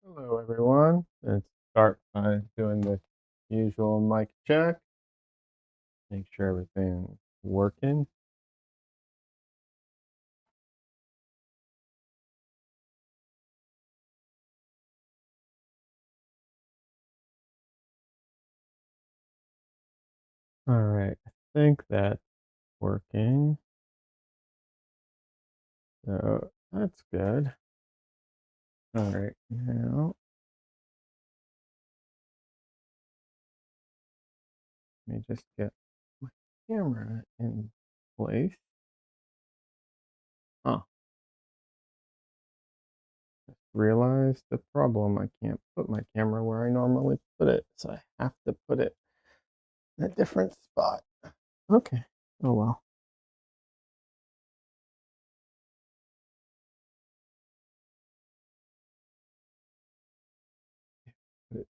Hello, everyone. Let's start by doing the usual mic check. Make sure everything's working. All right, I think that's working. So that's good. All right, now let me just get my camera in place. Oh, just realized the problem. I can't put my camera where I normally put it, so I have to put it in a different spot. Okay. Oh well. Put it,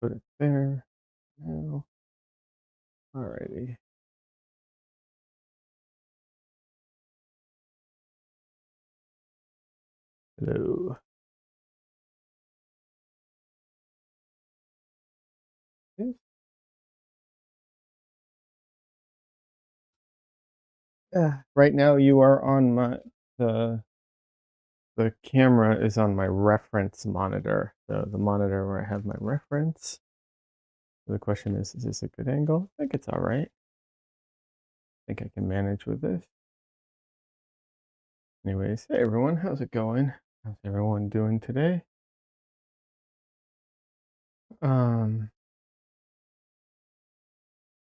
put it there. Now, alrighty. Hello. Yes. Right now you are on the the camera is on my reference monitor. So the monitor where I have my reference. So the question is this a good angle? I think it's all right. I think I can manage with this. Anyways, hey everyone, how's it going? How's everyone doing today? Um,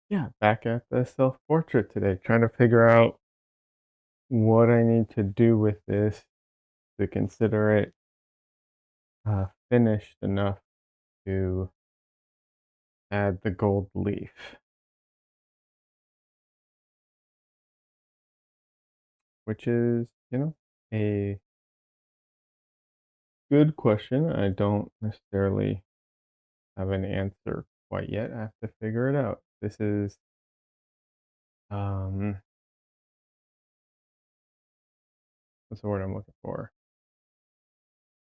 yeah, back at the self-portrait today, trying to figure out what I need to do with this to consider it finished enough to add the gold leaf, which is, a good question. I don't necessarily have an answer quite yet. I have to figure it out. This is, um, what's the word I'm looking for?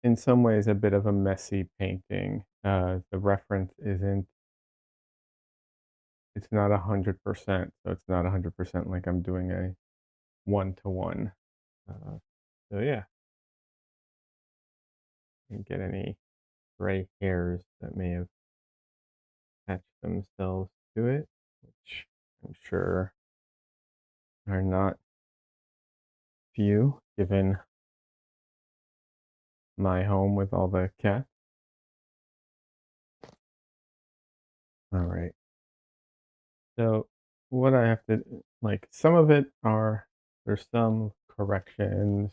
In some ways, a bit of a messy painting. The reference isn't, it's not 100%. So it's not 100% like I'm doing a one-to-one. Uh, so yeah, didn't get any gray hairs that may have attached themselves to it, which I'm sure are not few given my home with all the cats. All right. So what I have to like, some of it are there's some corrections,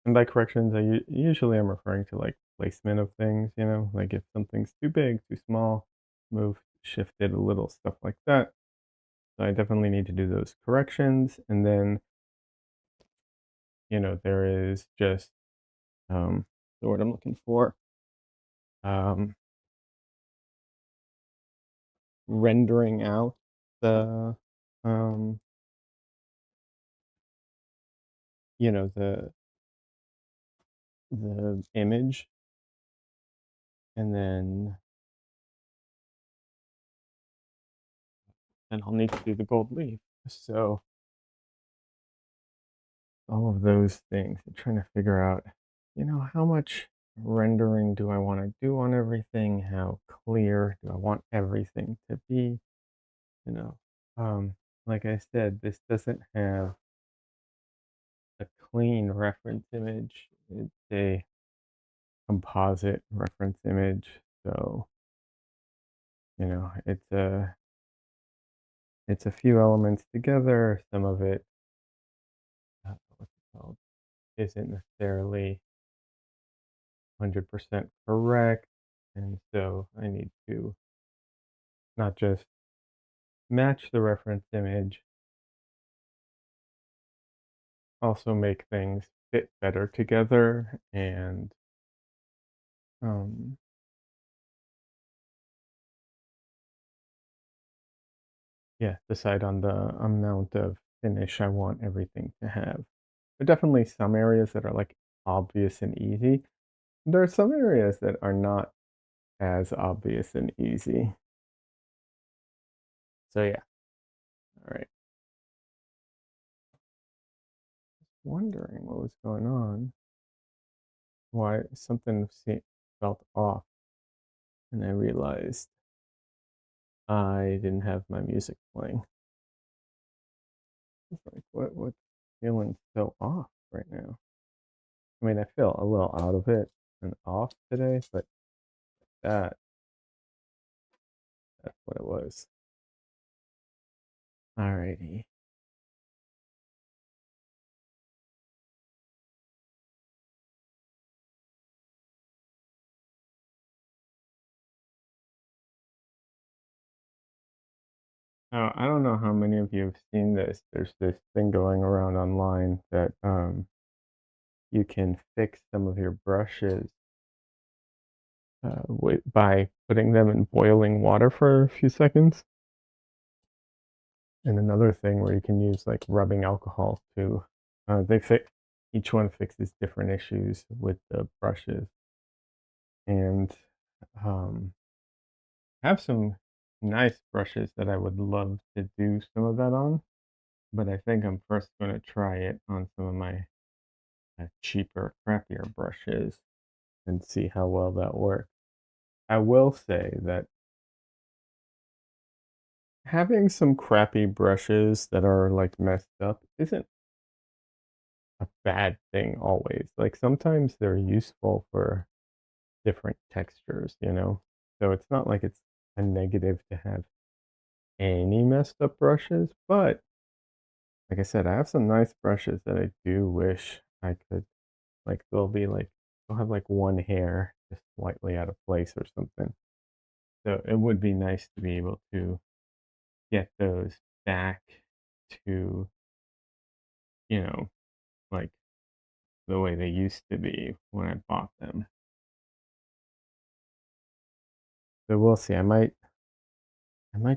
and by corrections, usually I'm referring to like placement of things. Like if something's too big, too small, move, shift it a little, stuff like that. So I definitely need to do those corrections, and then there is just the word I'm looking for. Um, Rendering out the um the image, and then I'll need to do the gold leaf. So all of those things, I'm trying to figure out, how much rendering do I want to do on everything? How clear do I want everything to be? You know, um, like I said, this doesn't have a clean reference image. It's a composite reference image. So, it's a few elements together. Some of it, what's it called, isn't necessarily 100% correct. And so I need to not just match the reference image, also make things fit better together, and um, yeah, decide on the amount of finish I want everything to have. There are definitely some areas that are like obvious and easy. there are some areas that are not as obvious and easy. So yeah, all right. Wondering what was going on, why something felt off, and I realized I didn't have my music playing. It's like, what's feeling so off right now? I mean, I feel a little out of it and off today, but that that's what it was. Alrighty. Now, I don't know how many of you have seen this. There's this thing going around online that you can fix some of your brushes by putting them in boiling water for a few seconds. And another thing where you can use like rubbing alcohol to, they fix each one fixes different issues with the brushes. And I have some nice brushes that I would love to do some of that on, but I think I'm first going to try it on some of my cheaper, crappier brushes and see how well that works. I will say that having some crappy brushes that are like messed up isn't a bad thing always. Like sometimes they're useful for different textures, you know? So it's not like it's a negative to have any messed up brushes, but like I said, I have some nice brushes that I do wish I could like they'll have like one hair just slightly out of place or something. So it would be nice to be able to get those back to, you know, like the way they used to be when I bought them. So we'll see. I might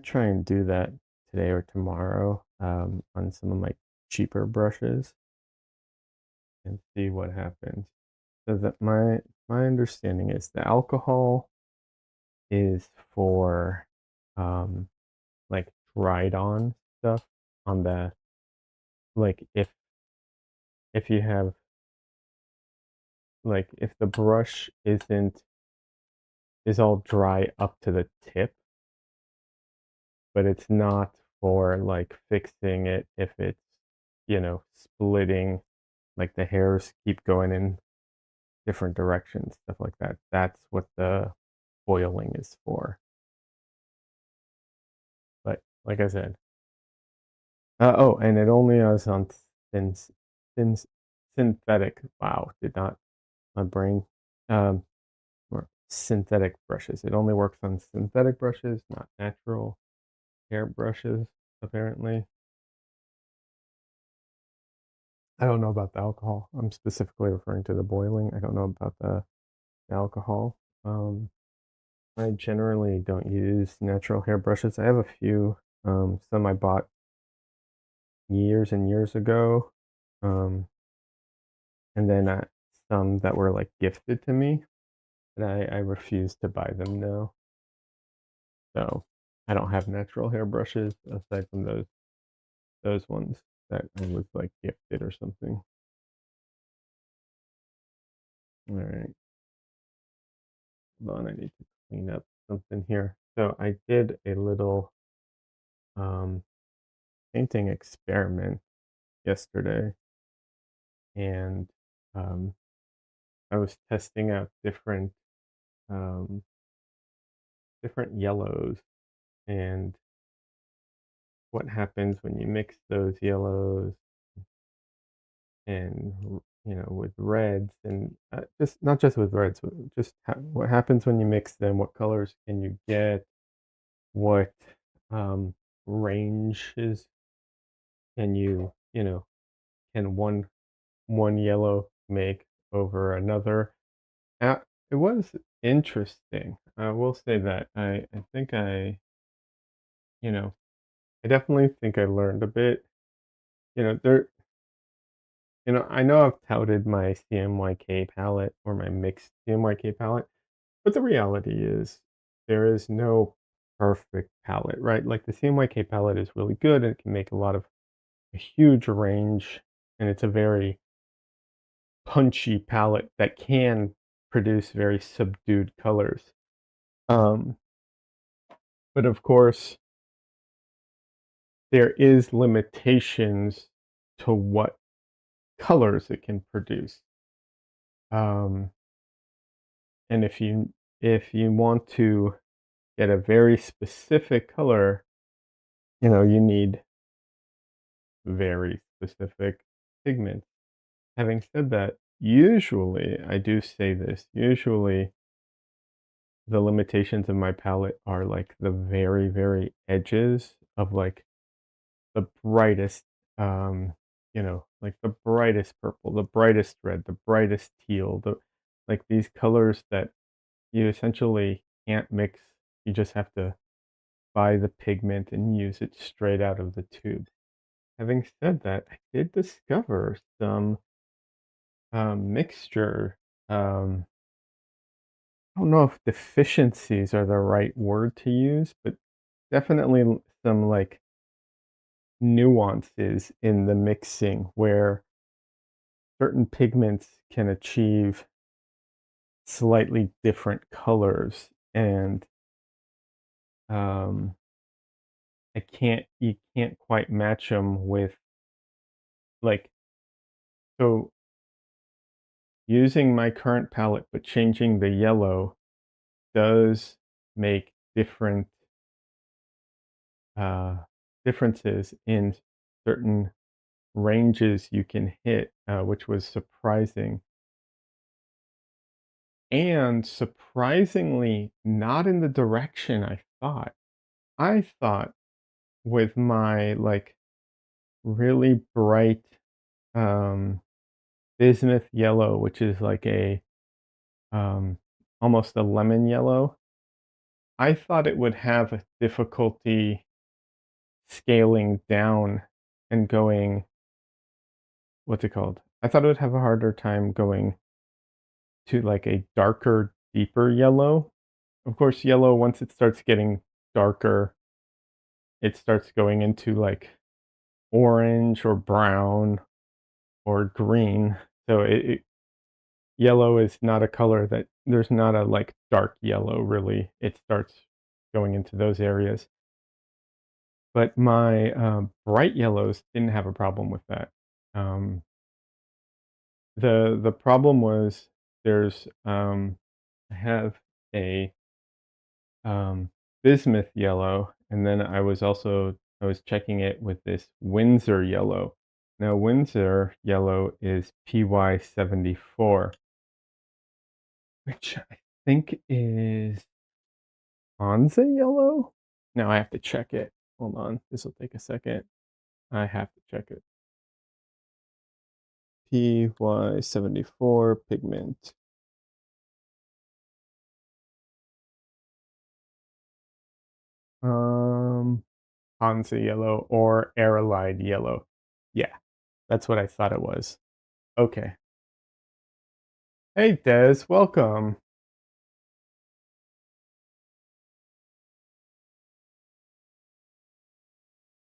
try and do that today or tomorrow on some of my cheaper brushes and see what happens. So that my understanding is the alcohol is for um like dried on stuff on the like if you have like if the brush is all dry up to the tip, but it's not for like fixing it if it's, splitting, like the hairs keep going in different directions, stuff like that. That's what the foiling is for. But like I said, oh, and it only is on thin, thin, synthetic. Wow, did not my brain um or synthetic brushes. It only works on synthetic brushes, not natural hair brushes. Apparently, I don't know about the alcohol. I'm specifically referring to the boiling. I don't know about the alcohol. Um, I generally don't use natural hair brushes. I have a few. Some I bought years and years ago, um, and then some that were like gifted to me, and I refuse to buy them now. So I don't have natural hair brushes aside from those ones that I was like gifted or something. All right, hold on. I need to clean up something here. So I did a little um, painting experiment yesterday, and um, I was testing out um, different yellows and what happens when you mix those yellows and with reds and just not just with reds, but just what happens when you mix them. What colors can you get? What um, ranges can can one yellow make over another? It was interesting. I will say that I think you know I definitely think I learned a bit. There I know I've touted my CMYK palette or my mixed CMYK palette, but the reality is there is no perfect palette, right? Like the CMYK palette is really good and it can make a huge range, and it's a very punchy palette that can produce very subdued colors. Um, but of course, there is limitations to what colors it can produce. Um, and if you want to get a very specific color, you need very specific pigments. Having said that, usually, I do say this, usually the limitations of my palette are like the very, very edges of like the brightest, like the brightest purple, the brightest red, the brightest teal, like these colors that you essentially can't mix. You just have to buy the pigment and use it straight out of the tube. Having said that, I did discover some mixture. I don't know if deficiencies are the right word to use, but definitely some like nuances in the mixing where certain pigments can achieve slightly different colors, and um, you can't quite match them with like so using my current palette but changing the yellow does make uh, differences in certain ranges you can hit, which was surprising. And surprisingly, not in the direction I thought. I thought with my like really bright um, bismuth yellow, which is like a um, almost a lemon yellow, I thought it would have a difficulty scaling down and going, what's it called? I thought it would have a harder time going to like a darker, deeper yellow. Of course, yellow, once it starts getting darker, it starts going into like orange or brown or green. So yellow is not a color that there's not a like dark yellow really. It starts going into those areas. But my bright yellows didn't have a problem with that. Um, the problem was there's I have a bismuth yellow, and then I was checking it with this Windsor yellow. Now Windsor yellow is PY74, which I think is Hansa yellow. Now I have to check it. Hold on, this will take a second. I have to check it. PY74 pigment. Um, Hansa yellow or Aerolide yellow. Yeah, that's what I thought it was. Okay. Hey Des, welcome.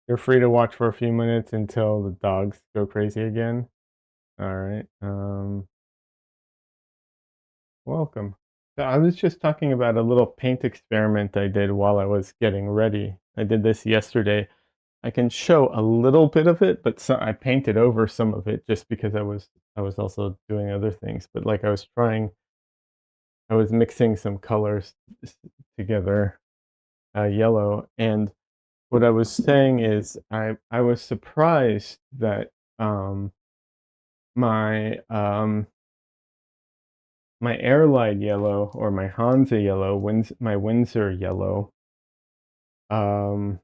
You're free to watch for a few minutes until the dogs go crazy again. All right. Welcome. So I was just talking about a little paint experiment I did while I was getting ready. I did this yesterday. I can show a little bit of it, but I painted over some of it just because I was also doing other things. But like I was mixing some colors together, yellow, and what I was saying is I was surprised that my my Airlight yellow or my Hansa yellow, my Windsor yellow, um,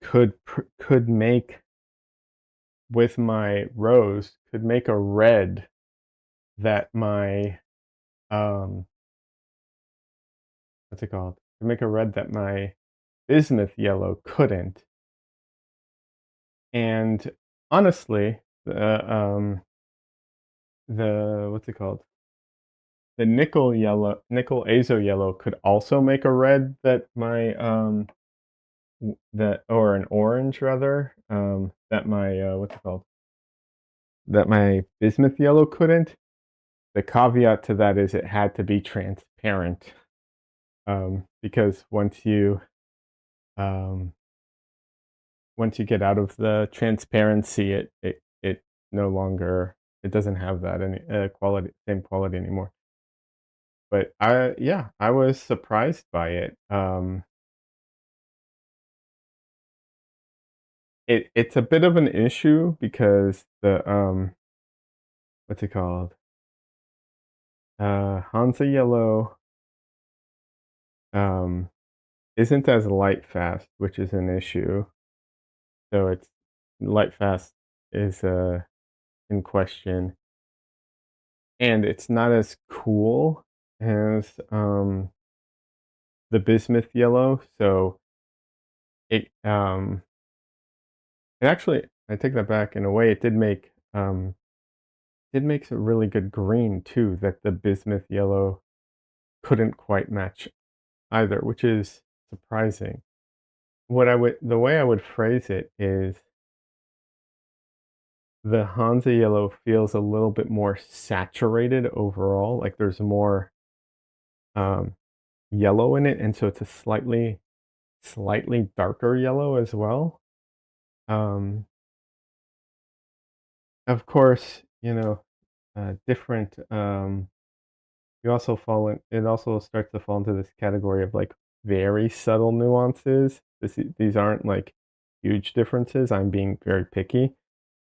could make with my rose could make a red that my um what's it called? Could make a red that my bismuth yellow couldn't. And honestly, the what's it called? The nickel azo yellow could also make a red that my that or an orange rather that my what's it called? That my bismuth yellow couldn't. The caveat to that is it had to be transparent because um, once you get out of the transparency, it no longer it doesn't have that any quality same quality anymore. But I was surprised by it. It's a bit of an issue because the what's it called? Hansa Yellow um isn't as light fast, which is an issue. So it's light fast is in question, and it's not as cool as the bismuth yellow. So it it actually I take that back. In a way, it makes a really good green too that the bismuth yellow couldn't quite match either, which is surprising. The way I would phrase it is the Hansa yellow feels a little bit more saturated overall, like there's more um, yellow in it, and so it's a slightly darker yellow as well. Um, of course, different. You also fall in. It also starts to fall into this category of like very subtle nuances. These aren't like huge differences. I'm being very picky.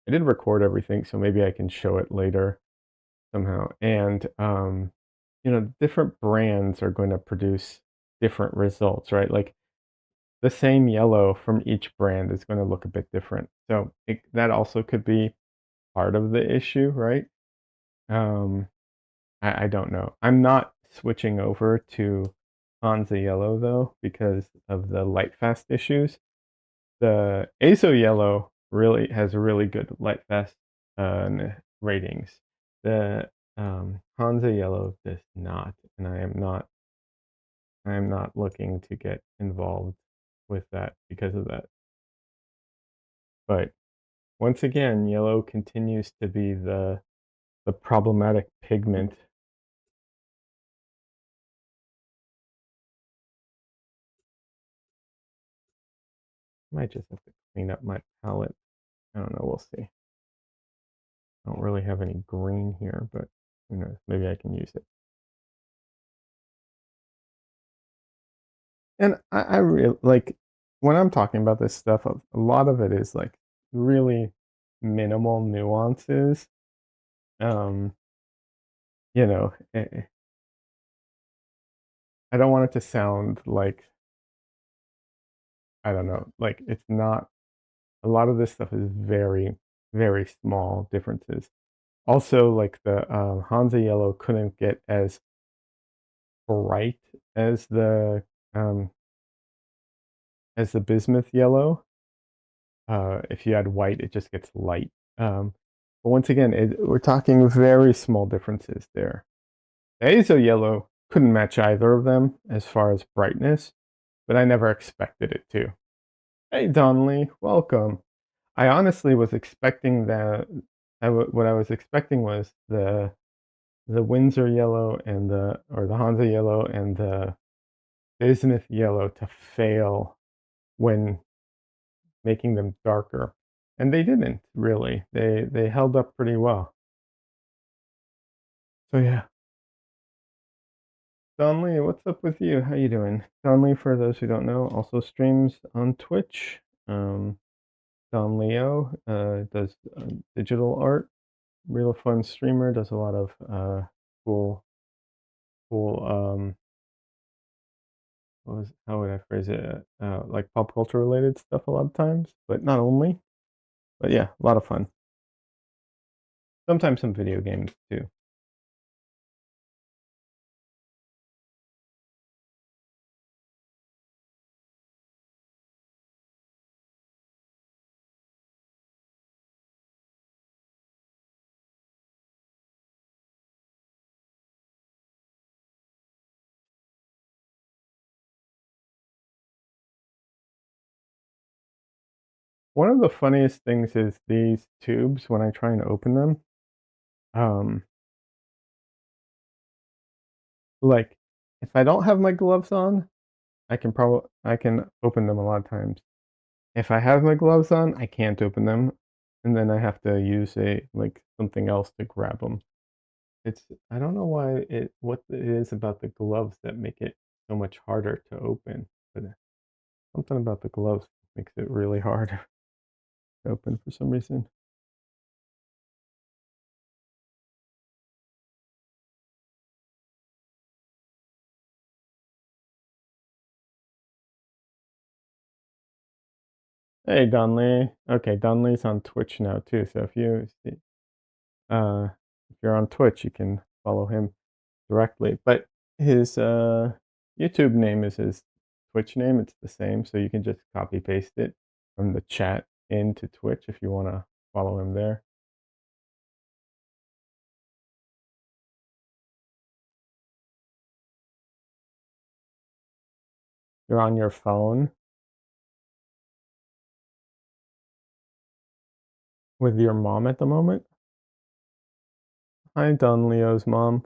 I did record everything, so maybe I can show it later somehow. And different brands are going to produce different results, right? Like the same yellow from each brand is going to look a bit different. So that also could be part of the issue, right? Um, I don't know. I'm not switching over to Hansa Yellow though because of the light fast issues. The Azo Yellow really has really good light fast ratings. The Hansa Yellow does not, and I am not looking to get involved with that because of that. But once again, yellow continues to be the problematic pigment. Might just have to clean up my palette. I don't know. We'll see. I don't really have any green here, but who knows? Maybe I can use it. And I really like when I'm talking about this stuff. A lot of it is like really minimal nuances. Um, you know, I don't want it to sound like I don't know. Like it's not. A lot of this stuff is very small differences. Also, like the Hansa yellow couldn't get as bright as um, the bismuth yellow. If you add white, it just gets light. But once again, we're talking very small differences there. The azo yellow couldn't match either of them as far as brightness, but I never expected it to. Hey, Donnelly, welcome. I honestly was expecting that. What I was expecting was the Windsor yellow and the Hansa yellow and the bismuth yellow to fail when making them darker. And they didn't really. They held up pretty well. So yeah. Don Lee, what's up with you? How you doing? Don Lee, for those who don't know, also streams on Twitch. Um, Don Leo does digital art. Real fun streamer. Does a lot of cool, cool. How would I phrase it? Like pop culture related stuff a lot of times, but not only. But yeah, a lot of fun. Sometimes some video games too. One of the funniest things is these tubes when I try and open them, um, like, if I don't have my gloves on, I can open them a lot of times. If I have my gloves on, I can't open them, and then I have to use something else to grab them. I don't know what it is about the gloves that make it so much harder to open, but something about the gloves makes it really hard to open for some reason. Hey, Don Lee. Okay, Don Lee's on Twitch now too, so uh, if you're on Twitch, you can follow him directly. But his YouTube name is his Twitch name. It's the same, so you can just copy paste it from the chat into Twitch if you want to follow him there. You're on your phone with your mom at the moment. Hi, Don Leo's mom.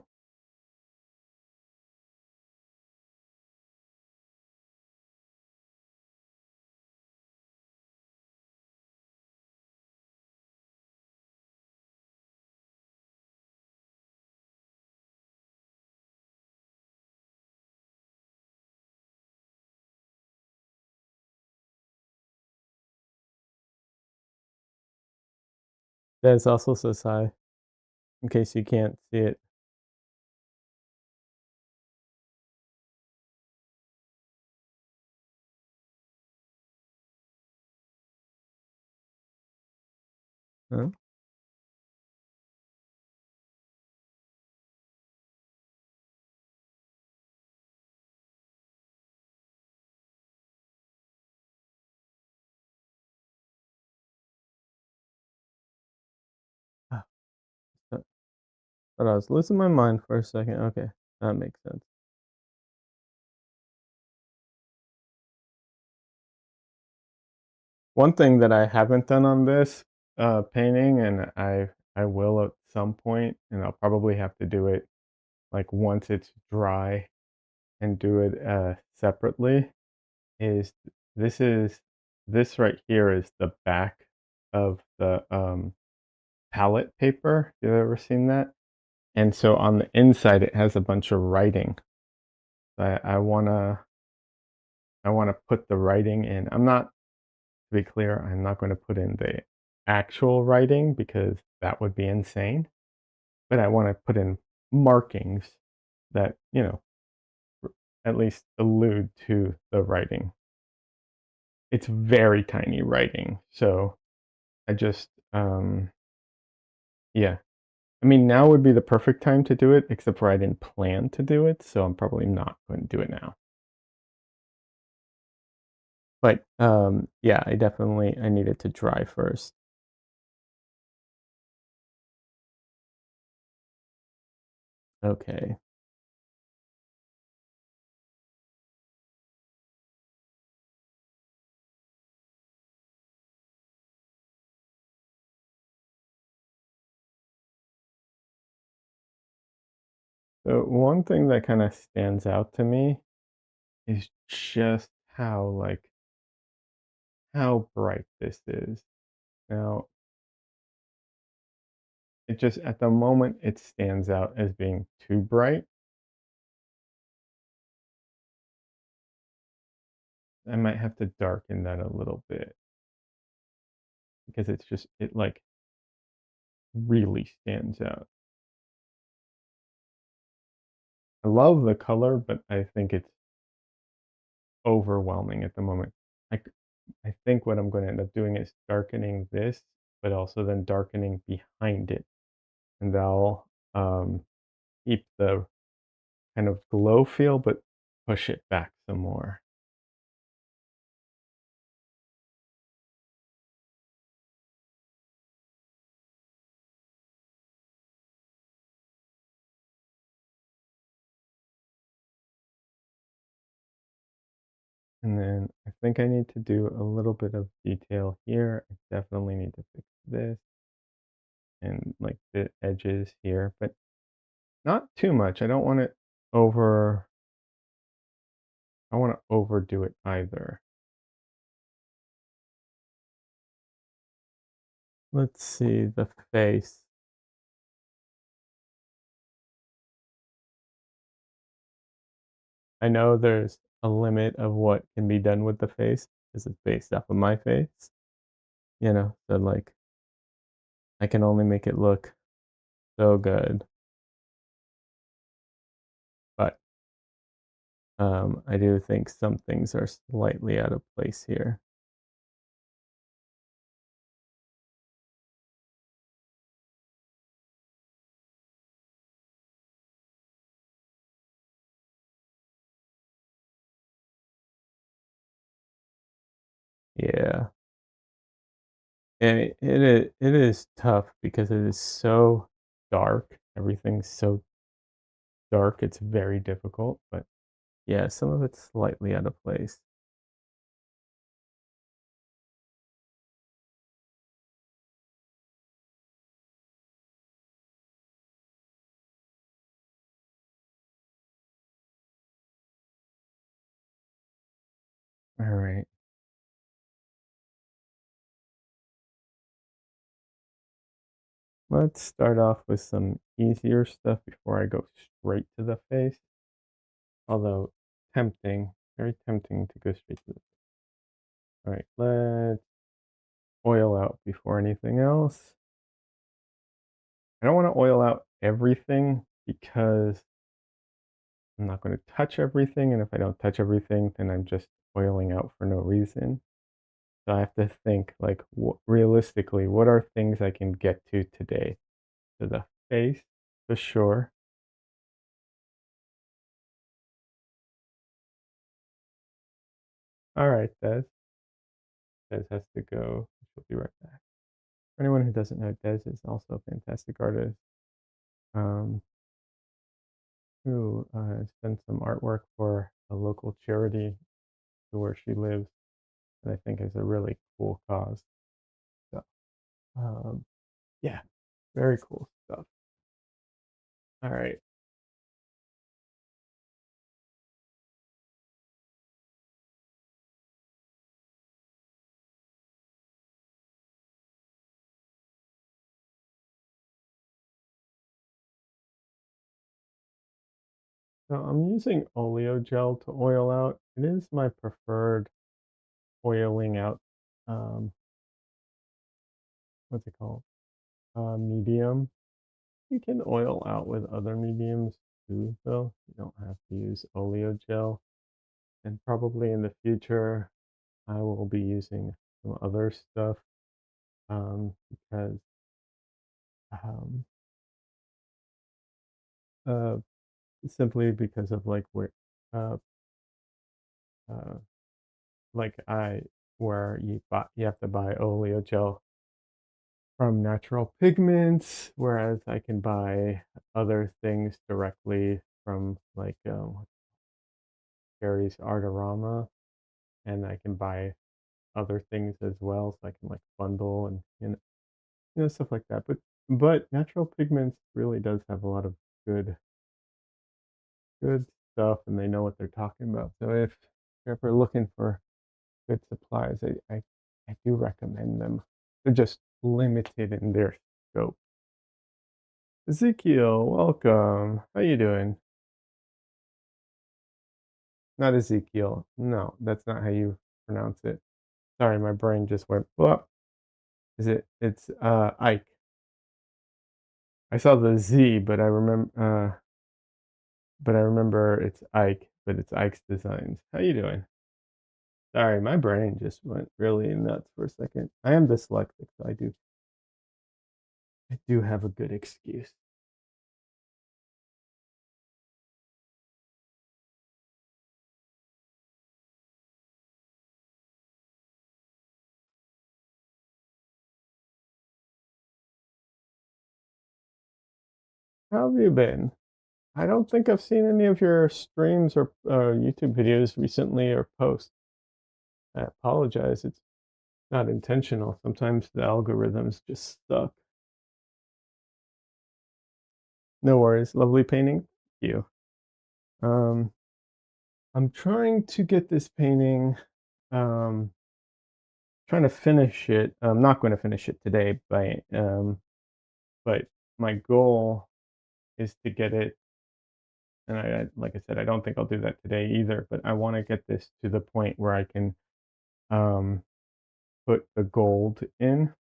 Des also says hi, in case you can't see it. Huh? Ah, thought I was losing my mind for a second. Okay, that makes sense. One thing that I haven't done on this painting, and I will at some point, and I'll probably have to do it like once it's dry and do it separately, is this is this right here is the back of the palette paper. You ever seen that? And so on the inside, it has a bunch of writing. I wanna put the writing in. I'm not To be clear, I'm not going to put in the actual writing because that would be insane, but I want to put in markings that, at least allude to the writing. It's very tiny writing, so I just, yeah. I mean, now would be the perfect time to do it, except for I didn't plan to do it, so I'm probably not going to do it now. But, yeah, I need it to dry first. Okay. So one thing that kinda stands out to me is just how bright this is. Now, it just at the moment, it stands out as being too bright. I might have to darken that a little bit because it really stands out. I love the color, but I think it's overwhelming at the moment. Like, I think what I'm gonna end up doing is darkening this, but also then darkening behind it, and that'll, keep the kind of glow feel, but push it back some more. And then I think I need to do a little bit of detail here. I definitely need to fix this and like the edges here, but not too much. I don't want it over, I want to overdo it either. Let's see the face. I know there's a limit of what can be done with the face because it's based off of my face, so like I can only make it look so good. But I do think some things are slightly out of place here. Yeah. And it is tough because it is so dark. Everything's so dark. It's very difficult. But yeah, some of it's slightly out of place. All right. Let's start off with some easier stuff before I go straight to the face. Although tempting, very tempting to go straight to the. All right, let's oil out before anything else. I don't want to oil out everything because I'm not going to touch everything. And if I don't touch everything, then I'm just oiling out for no reason. So I have to think like realistically, what are things I can get to today? To the face, for sure. All right, Des. Des has to go. She'll be right back. For anyone who doesn't know, Des is also a fantastic artist um, who has done some artwork for a local charity to where she lives that I think is a really cool cause. So, um, yeah, very cool stuff. All right. So I'm using oleo gel to oil out. It is my preferred oiling out, um, what's it called? Medium. You can oil out with other mediums too, though. You don't have to use oleo gel. And probably in the future, I will be using some other stuff because um, uh, simply because of like uh, uh, like I where you have to buy oleo gel from natural pigments, whereas I can buy other things directly from like Gary's Artorama, and I can buy other things as well, so I can like bundle and stuff like that. But natural pigments really does have a lot of good good stuff, and they know what they're talking about. So if you're ever looking for good supplies, I do recommend them. They're just limited in their scope. Ezekiel, welcome. How you doing? Not Ezekiel. No, that's not how you pronounce it. Sorry, my brain just went. Well, It's Ike. I saw the Z, but I remember it's Ike, but it's Ike's Designs. How you doing? Sorry, my brain just went really nuts for a second. I am dyslexic, so I do have a good excuse. How have you been? I don't think I've seen any of your streams or YouTube videos recently or posts. I apologize. It's not intentional. Sometimes the algorithms just suck. No worries. Lovely painting. Thank you. Um, I'm trying to get this painting, um, trying to finish it. I'm not going to finish it today, but my goal is to get it. And like I said, I don't think I'll do that today either. But I want to get this to the point where I can um, put the gold in,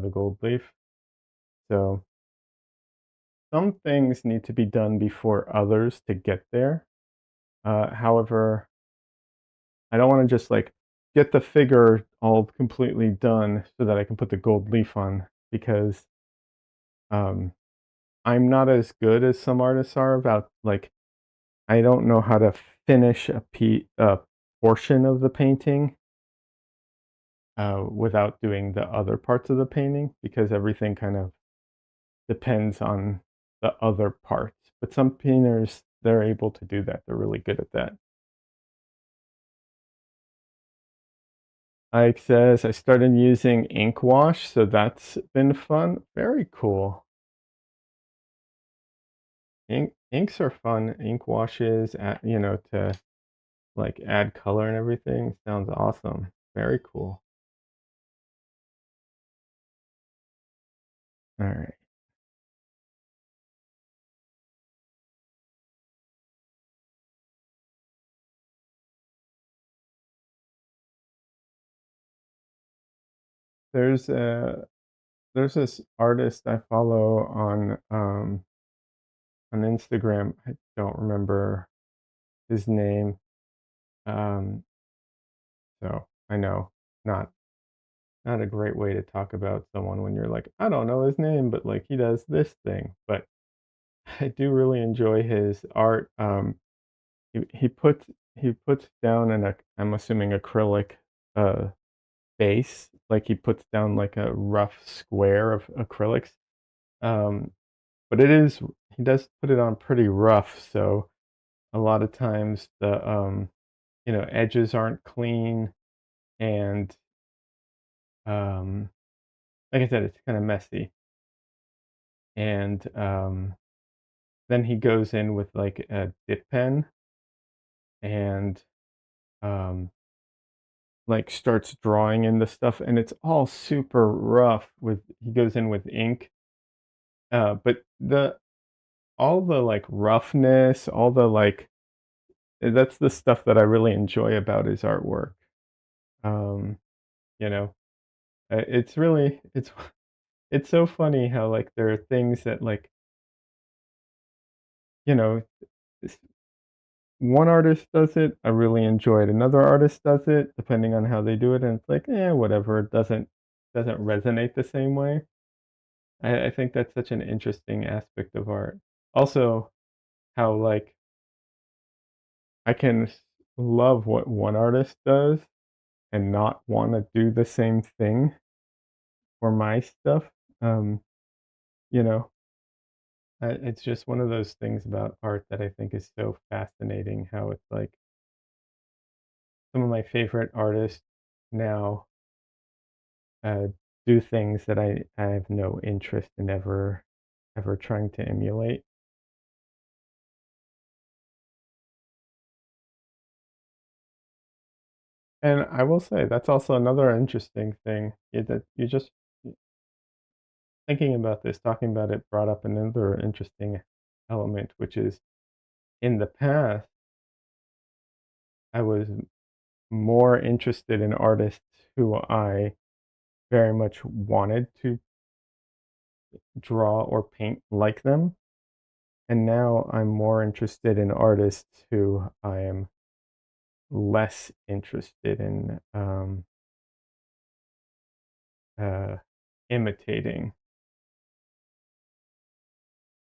the gold leaf. So some things need to be done before others to get there. However, I don't want to just like get the figure all completely done so that I can put the gold leaf on because um, I'm not as good as some artists are about like I don't know how to finish a portion of the painting without doing the other parts of the painting because everything kind of depends on the other parts. But some painters, they're able to do that. They're really good at that. Ike says, I started using ink wash, so that's been fun. Very cool. Inks are fun. Ink washes, to like add color and everything. Sounds awesome. Very cool. All right. There's a there's this artist I follow on Instagram. I don't remember his name. Um, so I know not not a great way to talk about someone when you're like, I don't know his name, but like he does this thing. But I do really enjoy his art. He puts down I'm assuming acrylic uh base. Like he puts down like a rough square of acrylics. Um, but he does put it on pretty rough, so a lot of times the edges aren't clean and um like I said, it's kind of messy. And then he goes in with like a dip pen and um like starts drawing in the stuff and it's all super rough with he goes in with ink. But the all the like roughness, all the like that's the stuff that I really enjoy about his artwork. Um, you know, it's it's so funny how like there are things that like you know s- one artist does it, I really enjoy it. Another artist does it, depending on how they do it, and it's like, whatever. It doesn't resonate the same way. I think that's such an interesting aspect of art. Also, how like I can love what one artist does and not want to do the same thing for my stuff. Um, you know, it's just one of those things about art that I think is so fascinating. How it's like some of my favorite artists now uh, do things that I have no interest in ever trying to emulate. And I will say that's also another interesting thing that you just thinking about this, talking about it brought up another interesting element, which is in the past, I was more interested in artists who I very much wanted to draw or paint like them. And now I'm more interested in artists who I am less interested in uh, imitating,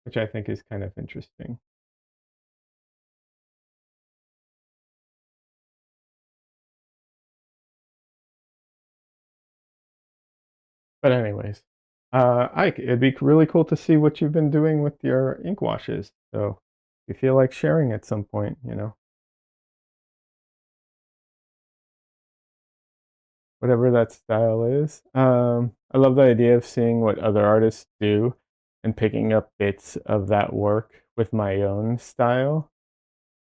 which I think is kind of interesting. But anyways, Ike, it'd be really cool to see what you've been doing with your ink washes. So if you feel like sharing at some point, whatever that style is. I love the idea of seeing what other artists do and picking up bits of that work with my own style,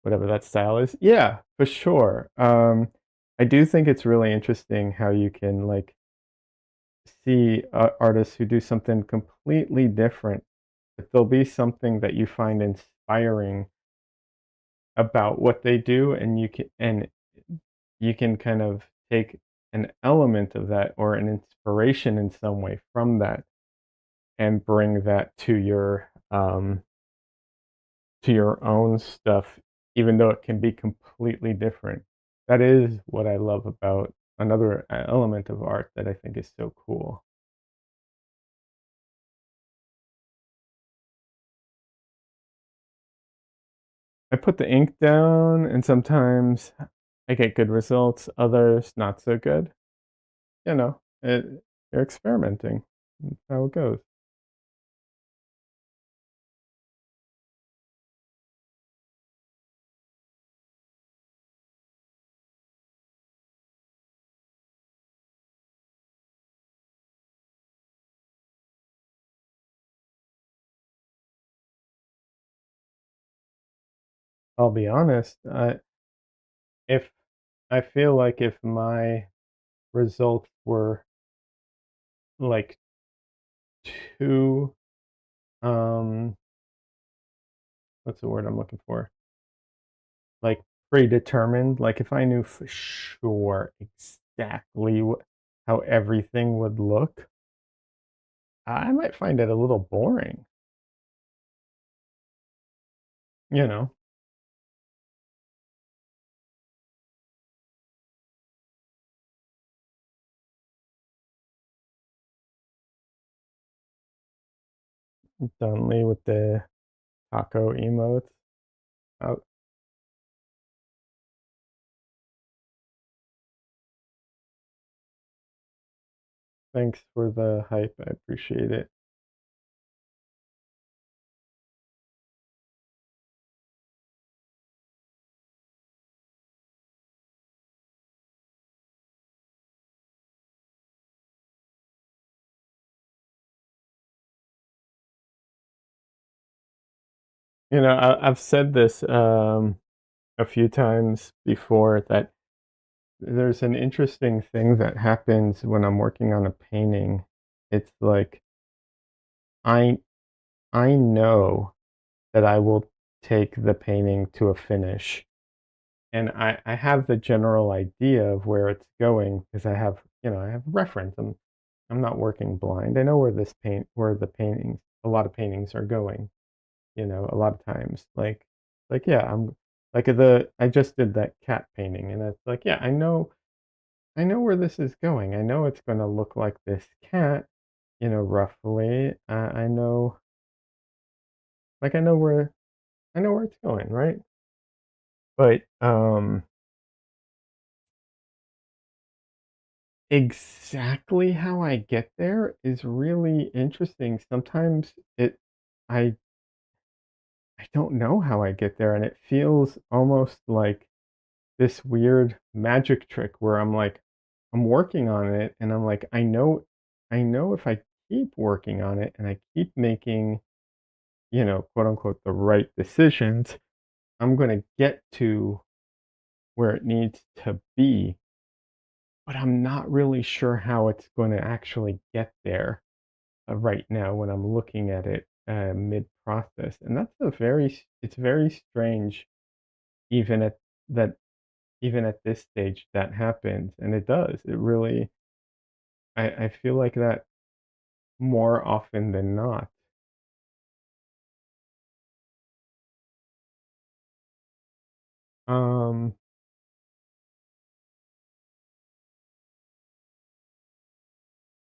whatever that style is. Yeah, for sure. I do think it's really interesting how you can like see artists who do something completely different, but there'll be something that you find inspiring about what they do, and you can kind of take an element of that or an inspiration in some way from that and bring that to your own stuff, even though it can be completely different. That is what I love about another element of art that I think is so cool. I put the ink down, and sometimes I get good results, others not so good. You know, you're experimenting. That's how it goes. I'll be honest, if I feel like if my results were like too, um, what's the word I'm looking for? Like predetermined, like if I knew for sure exactly how everything would look, I might find it a little boring, you know? Dunley with the taco emotes. Uh, Thanks for the hype. I appreciate it. You know, I've said this a few times before that there's an interesting thing that happens when I'm working on a painting. It's like I I know that I will take the painting to a finish, and I have the general idea of where it's going because I have reference. I'm not working blind. I know where the paintings a lot of paintings are going, a lot of times. Yeah, I'm like the I just did that cat painting and it's like, yeah, I know where this is going. I know it's going to look like this cat, roughly. I know where it's going, right? But exactly how I get there is really interesting. Sometimes I I don't know how I get there, and it feels almost like this weird magic trick where I'm working on it, and I'm like, I know if I keep working on it and I keep making, quote unquote, the right decisions, I'm gonna get to where it needs to be, but I'm not really sure how it's going to actually get there right now when I'm looking at it mid-process, and it's very strange even at that even at this stage that happens, and it does. It really I feel like that more often than not. Um,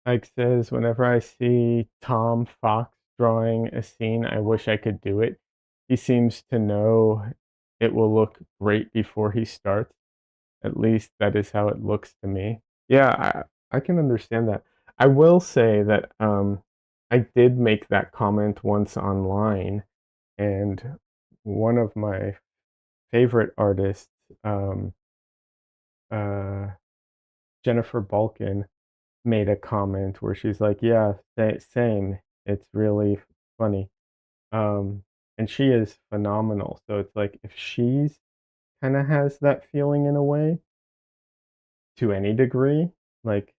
like says, whenever I see Tom Fox drawing a scene, I wish I could do it. He seems to know it will look great before he starts. At least that is how it looks to me. Yeah, I can understand that. I will say that I did make that comment once online, and one of my favorite artists, um, uh, Jennifer Balkin made a comment where she's like, "Yeah, same. It's really funny." Um, and she is phenomenal. So it's like if she's kinda has that feeling in a way to any degree, like,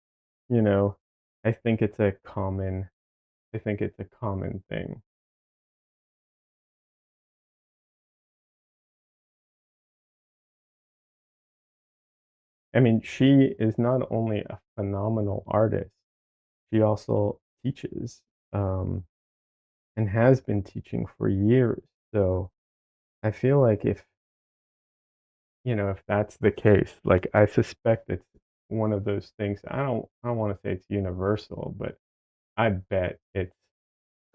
you know, I think it's a common I think it's a common thing. I mean, she is not only a phenomenal artist, she also teaches, and has been teaching for years. So I feel like if that's the case, like I suspect it's one of those things. I don't want to say it's universal, but I bet it's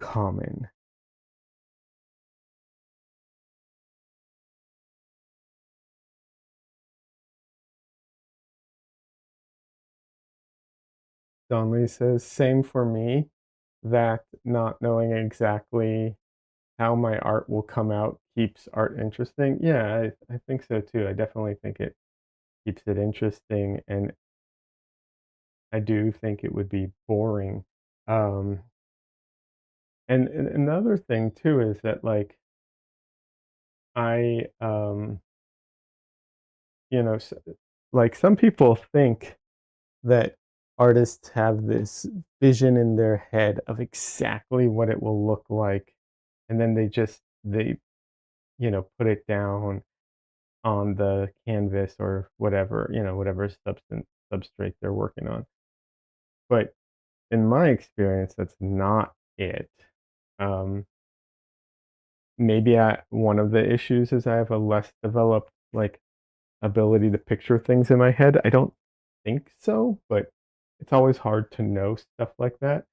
common. Donley says, same for me, that not knowing exactly how my art will come out keeps art interesting. Yeah, I think so too. I definitely think it keeps it interesting, and I do think it would be boring. Um, and another thing too is that like I you know s- like some people think that artists have this vision in their head of exactly what it will look like, and then they put it down on the canvas or whatever, whatever substrate they're working on. But in my experience, that's not it. Um, maybe one of the issues is I have a less developed like ability to picture things in my head. I don't think so, but it's always hard to know stuff like that.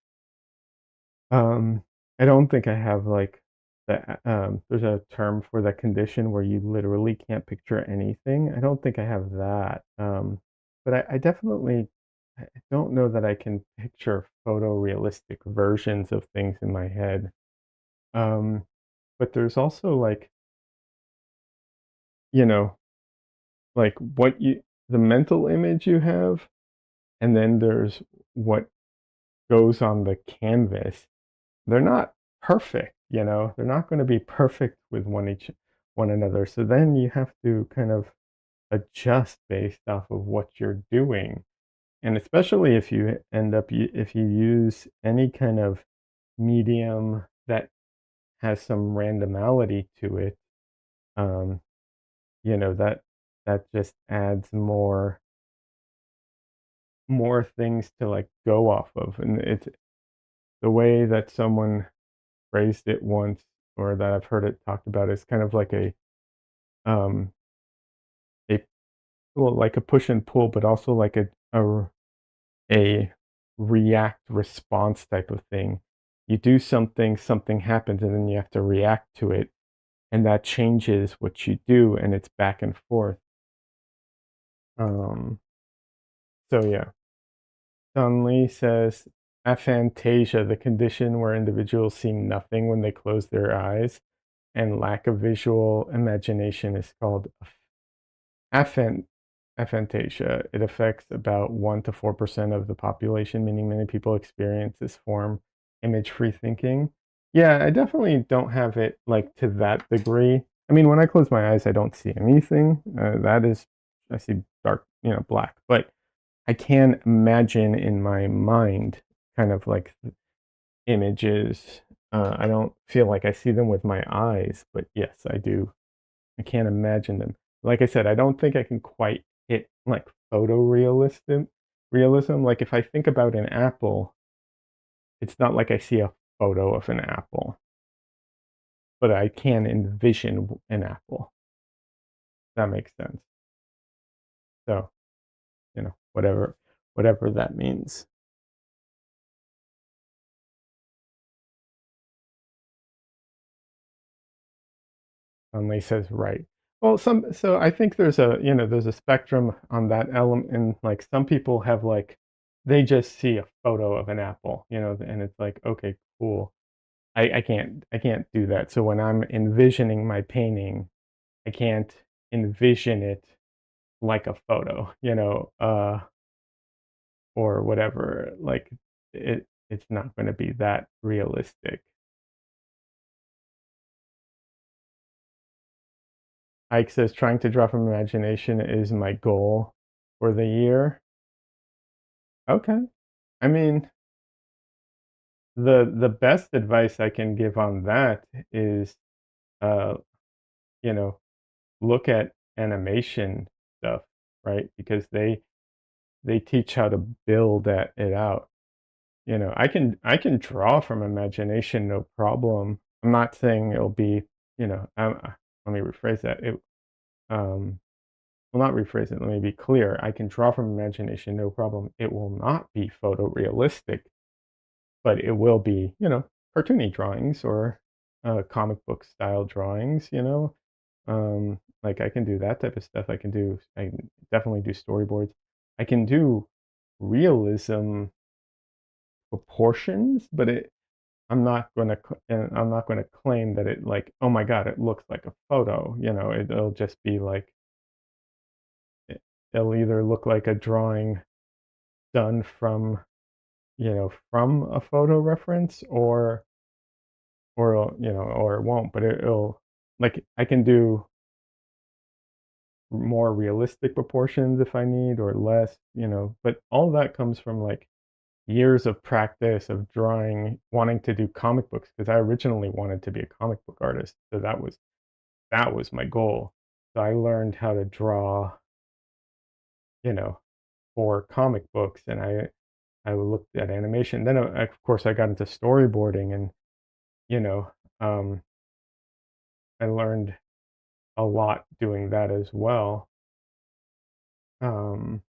Um, I don't think I have like there's a term for that condition where you literally can't picture anything. I don't think I have that. But I definitely I don't know that I can picture photorealistic versions of things in my head. Um, but there's also like, you know, like the mental image you have, and then there's what goes on the canvas. They're not perfect, they're not going to be perfect with one another. So then you have to kind of adjust based off of what you're doing. And especially if you if you use any kind of medium that has some randomality to it, um, that just adds more things to like go off of. And it's the way that someone phrased it once, or that I've heard it talked about, is kind of like um a well, like a push and pull, but also like a react response type of thing. You do something, something happens, and then you have to react to it, and that changes what you do, and it's back and forth. Um, so yeah. Don Lee says aphantasia, the condition where individuals see nothing when they close their eyes, and lack of visual imagination is called Aphan aphantasia. It affects about 1 to 4% of the population, meaning many people experience this form image-free thinking. Yeah, I definitely don't have it like to that degree. I mean, when I close my eyes, I don't see anything. I see dark, black. But I can imagine in my mind kind of like images. I don't feel like I see them with my eyes, but yes, I do. I can't imagine them. Like I said, I don't think I can quite hit like realism. Like if I think about an apple, it's not like I see a photo of an apple, but I can envision an apple. That makes sense. So, whatever that means. Lee says, right. Well, so I think there's a spectrum on that element, and like some people have like they just see a photo of an apple, and it's like, okay, cool. I can't do that. So when I'm envisioning my painting, I can't envision it like a photo. or whatever, like, it's not gonna be that realistic. Ike says, "Trying to draw from imagination is my goal for the year." Okay. I mean, the best advice I can give on that is, uh, you know, look at animation stuff, right? Because they teach how to build it out. I can draw from imagination, no problem. I'm not saying it'll be, let me rephrase that. Um, well, not rephrase it. Let me be clear. I can draw from imagination, no problem. It will not be photorealistic, but it will be, cartoony drawings or comic book style drawings. Like I can do that type of stuff. I can definitely do storyboards. I can do realism proportions, but I'm not gonna claim that it like, "Oh my god, it looks like a photo," it'll just be like it'll either look like a drawing done from a photo reference or it won't, but it'll like, I can do more realistic proportions if I need or less, but all that comes from, like, years of practice of drawing, wanting to do comic books because I originally wanted to be a comic book artist, so that was my goal. So I learned how to draw, you know, for comic books, and I looked at animation. Then, of course, I got into storyboarding, and you know, um, I learned a lot doing that as well. Um,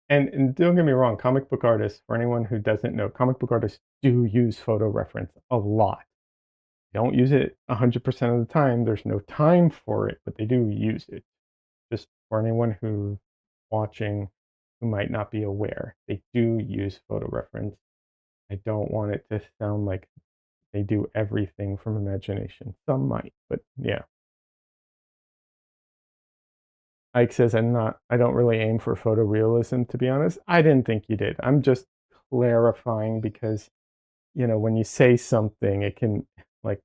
and don't get me wrong, comic book artists. For anyone who doesn't know, comic book artists do use photo reference a lot. Don't use it 100% of the time. There's no time for it, but they do use it. Just for anyone who's watching who might not be aware, they do use photo reference. I don't want it to sound like they do everything from imagination. Some might, but yeah. Ike says, I don't really aim for photorealism, to be honest. I didn't think you did. I'm just clarifying because, when you say something, like,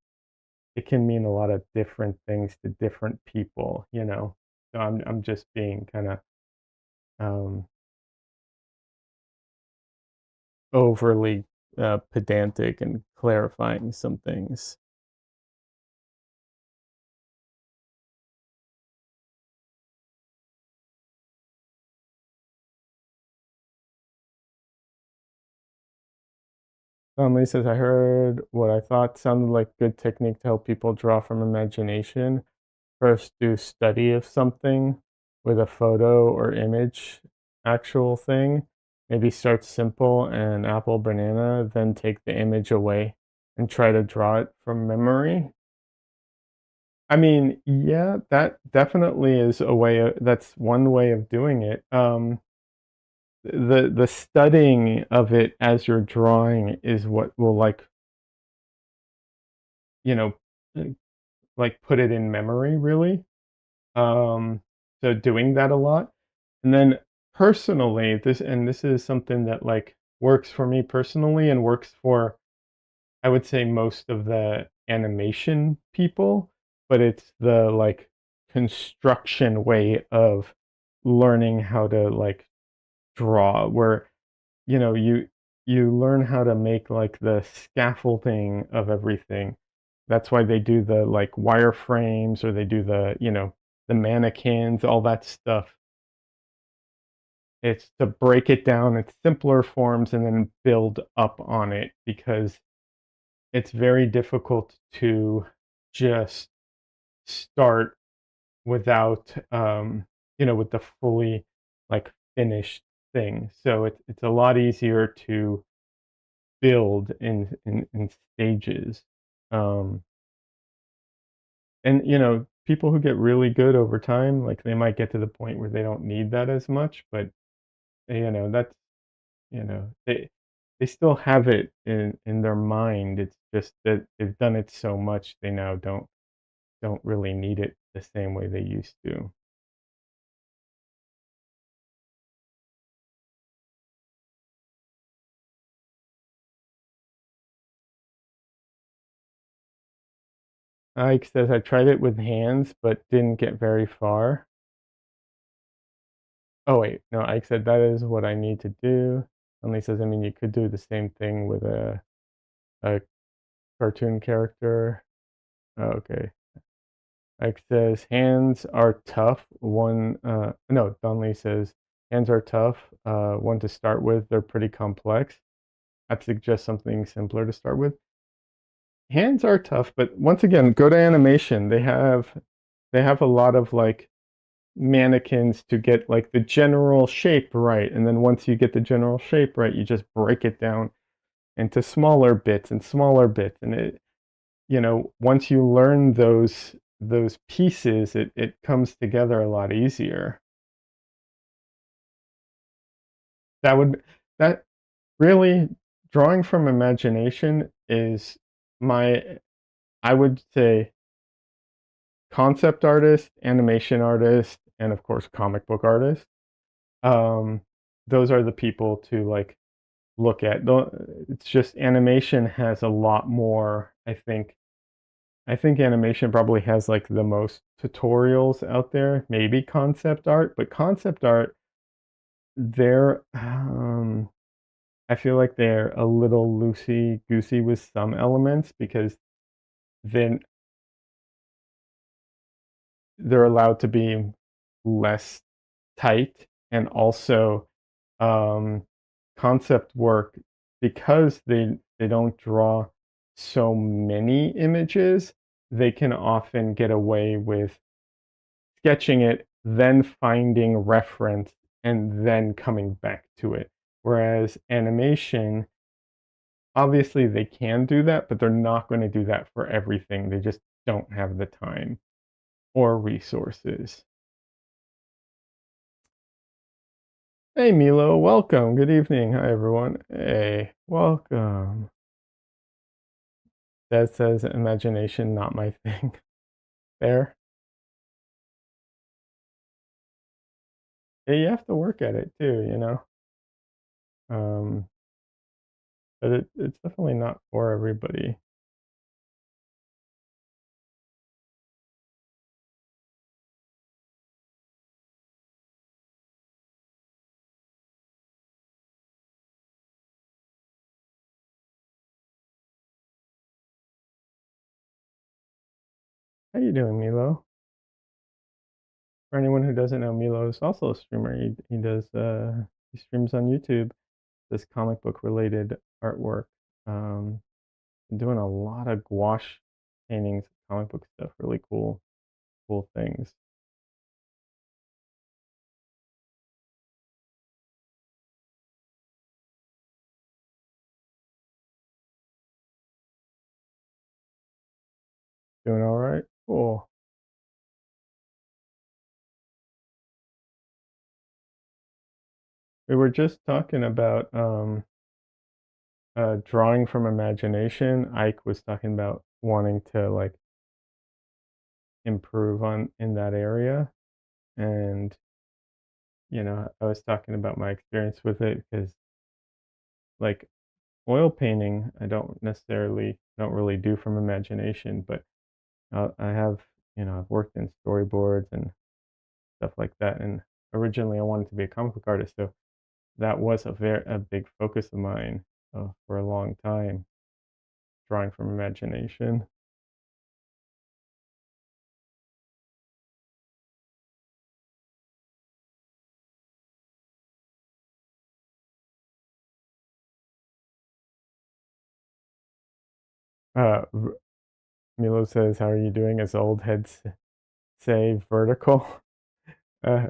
it can mean a lot of different things to different people. So I'm just being kind of um, overly pedantic and clarifying some things. Lee says, I heard what I thought sounded like good technique to help people draw from imagination. First, do study of something with a photo or image, actual thing. Maybe start simple and apple, banana, then take the image away and try to draw it from memory. I mean, yeah, that definitely is that's one way of doing it. The studying of it as you're drawing is what will you know, uh, put it in memory really. Um, so doing that a lot. And then personally, this is something that works for me personally and works for I would say most of the animation people, but it's the construction way of learning how to draw where you learn how to make the scaffolding of everything. That's why they do the wireframes or they do the mannequins, all that stuff. It's to break it down in simpler forms and then build up on it because it's very difficult to just start without with the fully finished thing. So it's a lot easier to build in stages. Um and people who get really good over time, they might get to the point where they don't need that as much, but that's they still have it in their mind. It's just that they've done it so much they now don't really need it the same way they used to. Ike says, "I tried it with hands, but didn't get very far." Oh, wait, no, Ike said, "That is what I need to do." Emily says, "I mean, you could do the same thing with a cartoon character." Oh, okay. Ike says, "Hands are tough." No, Donnelly says, "Hands are tough. One to start with, they're pretty complex. I'd suggest something simpler to start with." Hands are tough, but once again, go to animation. They have a lot of like mannequins to get like the general shape right, and then once you get the general shape right, you just break it down into smaller bits, and once you learn those pieces, it comes together a lot easier. That would that really drawing from imagination is my I would say concept artist, animation artist, and of course comic book artist. Um, those are the people to like look at. It's just animation has a lot more. I think animation probably has like the most tutorials out there. Maybe concept art, but concept art, they're I feel like they're a little loosey goosey with some elements because then they're allowed to be less tight, and also um, concept work, because they don't draw so many images, they can often get away with sketching it, then finding reference, and then coming back to it. Whereas animation, obviously they can do that, but they're not going to do that for everything. They just don't have the time or resources. Hey Milo, welcome. Good evening. Hi everyone. Hey, welcome. That says imagination, not my thing. There. Yeah, you have to work at it too. Um, but it's definitely not for everybody. How you doing, Milo? For anyone who doesn't know, Milo is also a streamer. He streams on YouTube, this comic book related artwork. Um, been doing a lot of gouache paintings, comic book stuff, really cool things. Doing all right? Cool. We were just talking about drawing from imagination. Ike was talking about wanting to like improve on in that area, and I was talking about my experience with it because like oil painting, I don't really do from imagination, but I have I've worked in storyboards and stuff like that, and originally I wanted to be a comic book artist, so that was a big focus of mine for a long time, drawing from imagination. Milo says, "How are you doing?" As old heads say, vertical. Uh,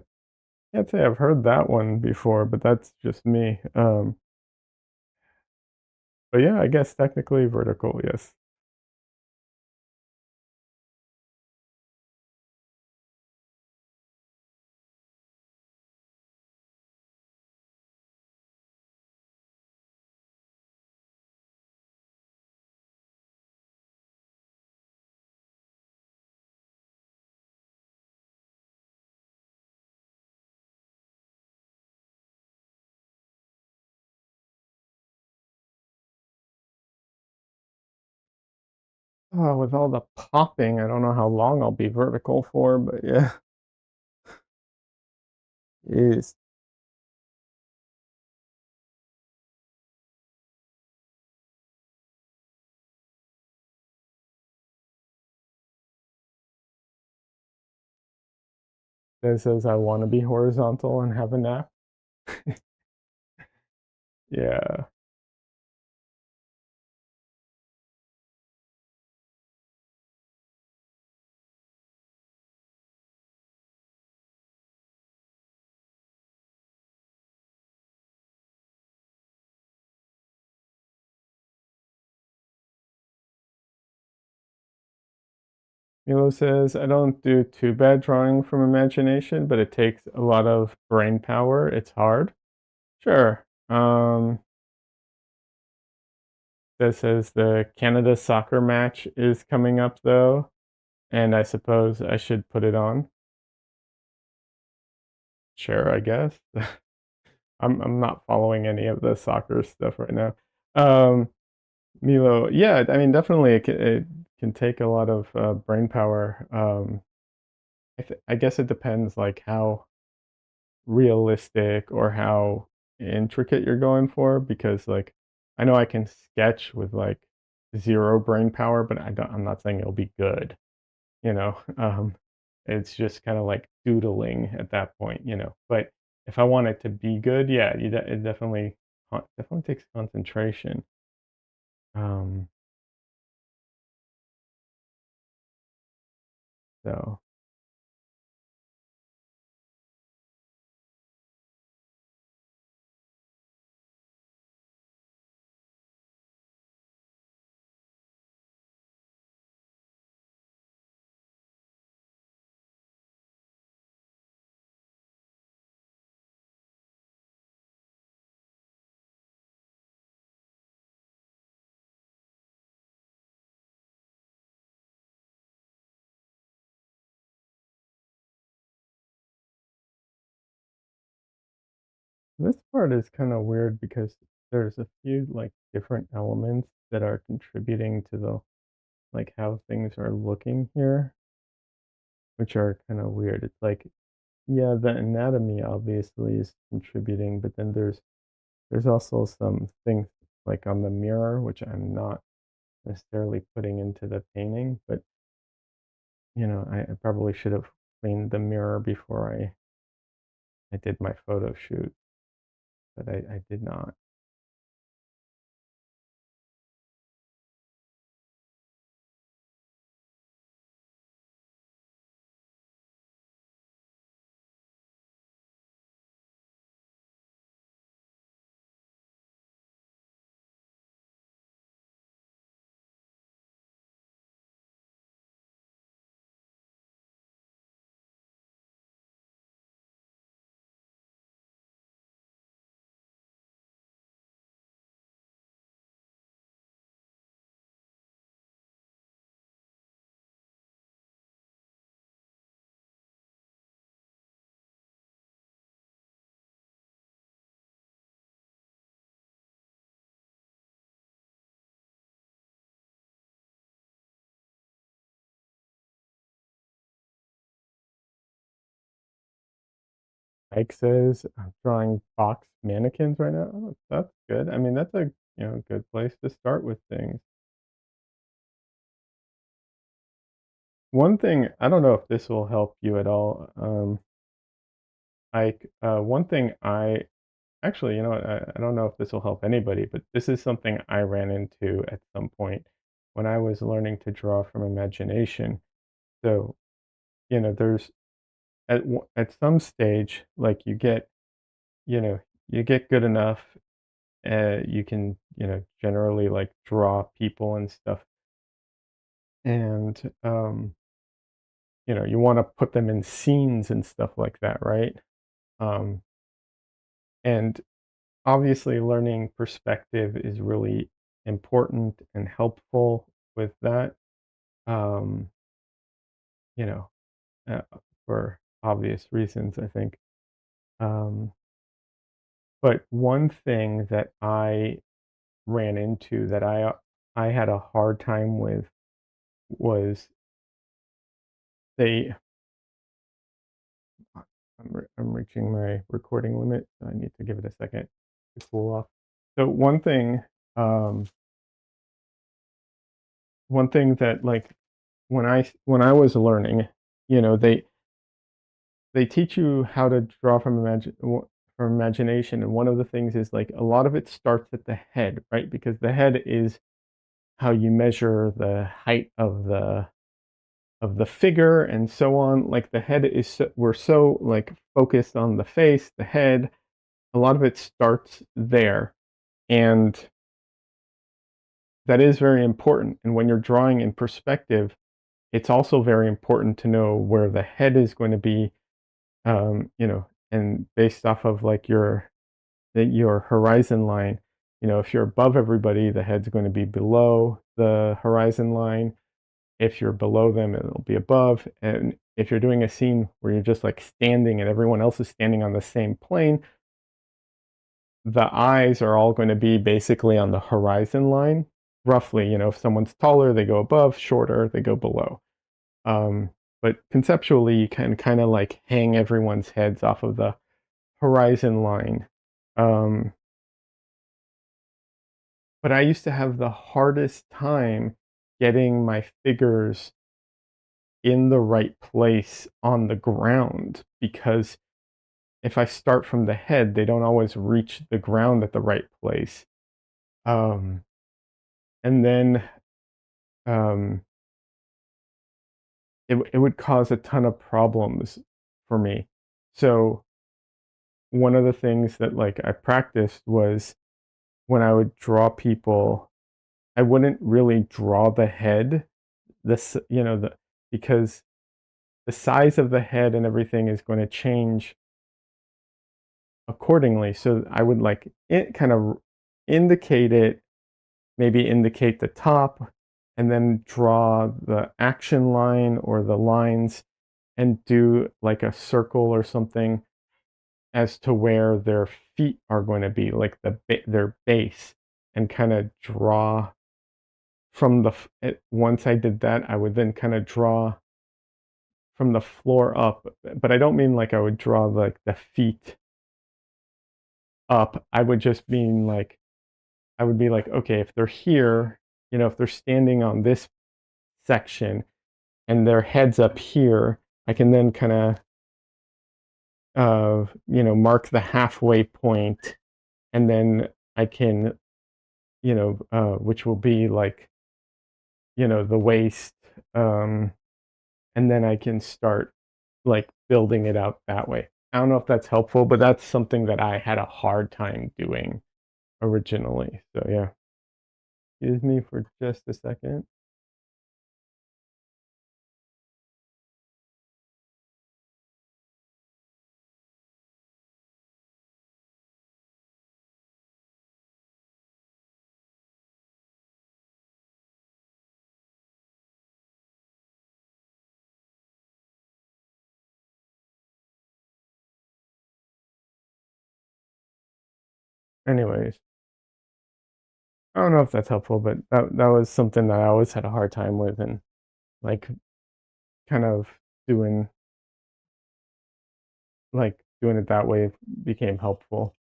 Can't say I've heard that one before, but that's just me. But yeah, I guess technically vertical, yes. Oh, with all the popping, I don't know how long I'll be vertical for, but yeah, is that says I want to be horizontal and have a nap. Yeah. Milo says, I don't do too bad drawing from imagination, but it takes a lot of brain power. It's hard. Sure. That says the Canada soccer match is coming up though, and I suppose I should put it on. Sure, I guess. I'm not following any of the soccer stuff right now. Um, Milo, yeah, I mean, definitely it can take a lot of brain power. I guess it depends like how realistic or how intricate you're going for because like I know I can sketch with like zero brain power, but I'm not saying it'll be good, you know. It's just kind of like doodling at that point, you know. But if I want it to be good, yeah, it definitely takes concentration. Um, so this part is kind of weird because there's a few like different elements that are contributing to the like how things are looking here, which are kind of weird. It's like, yeah, the anatomy obviously is contributing, but then there's also some things like on the mirror, which I'm not necessarily putting into the painting, but you know, I probably should have cleaned the mirror before I did my photo shoot, but I did not. Ike says I'm drawing box mannequins right now. Oh, that's good. I mean, that's a good place to start with things. One thing I don't know if this will help you at all. Ike, one thing I actually, you know what, I don't know if this will help anybody, but this is something I ran into at some point when I was learning to draw from imagination. So, there's at some stage, like you know, you get good enough, you can, generally like draw people and stuff, and you want to put them in scenes and stuff like that, right? Um, and obviously, learning perspective is really important and helpful with that. Um, you know, uh, for obvious reasons, I think. Um, but one thing that I ran into that I had a hard time with was they I'm reaching my recording limit, so I need to give it a second to cool off. So um, one thing that like when I was learning, you know, they teach you how to draw from from imagination, and one of the things is like a lot of it starts at the head, right? Because the head is how you measure the height of the figure and so on. Like the head is we're so like focused on the face, the head. A lot of it starts there, and that is very important. And when you're drawing in perspective, it's also very important to know where the head is going to be, you know, and based off of like your horizon line. You know, if you're above everybody, the head's going to be below the horizon line. If you're below them, it'll be above. And if you're doing a scene where you're just like standing and everyone else is standing on the same plane, the eyes are all going to be basically on the horizon line, roughly. You know, if someone's taller, they go above, shorter, they go below. Um, but conceptually, you can kind of like hang everyone's heads off of the horizon line. Um, but I used to have the hardest time getting my figures in the right place on the ground because if I start from the head, they don't always reach the ground at the right place. Um, and then um, it would cause a ton of problems for me. So one of the things that like I practiced was when I would draw people, I wouldn't really draw the head, this you know the because the size of the head and everything is going to change accordingly. So I would like it kind of indicate it, maybe indicate the top, and then draw the action line or the lines and do like a circle or something as to where their feet are going to be, like their base, and kind of draw from once I did that, I would then kind of draw from the floor up. But I don't mean like I would draw like the feet up. I would just mean like I would be like, okay, if they're here, you know, if they're standing on this section and their heads up here, I can then kind of you know, mark the halfway point, and then I can, you know, which will be like, you know, the waist, um, and then I can start like building it out that way. I don't know if that's helpful, but that's something that I had a hard time doing originally. So yeah, excuse me for just a second. Anyways, I don't know if that's helpful, but that was something that I always had a hard time with, and like kind of doing doing it that way became helpful.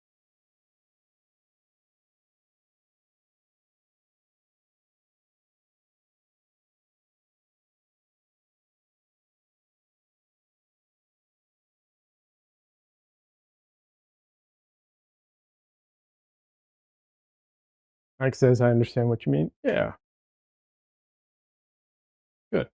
Mike says, I understand what you mean. Yeah, good.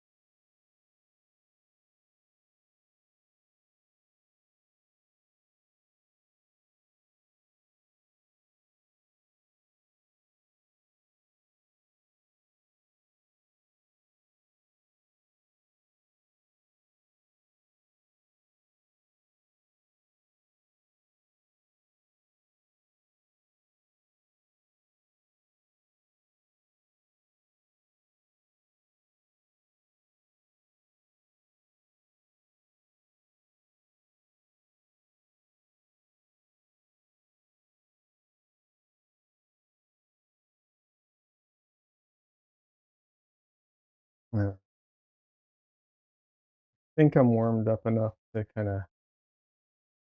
I think I'm warmed up enough to kind of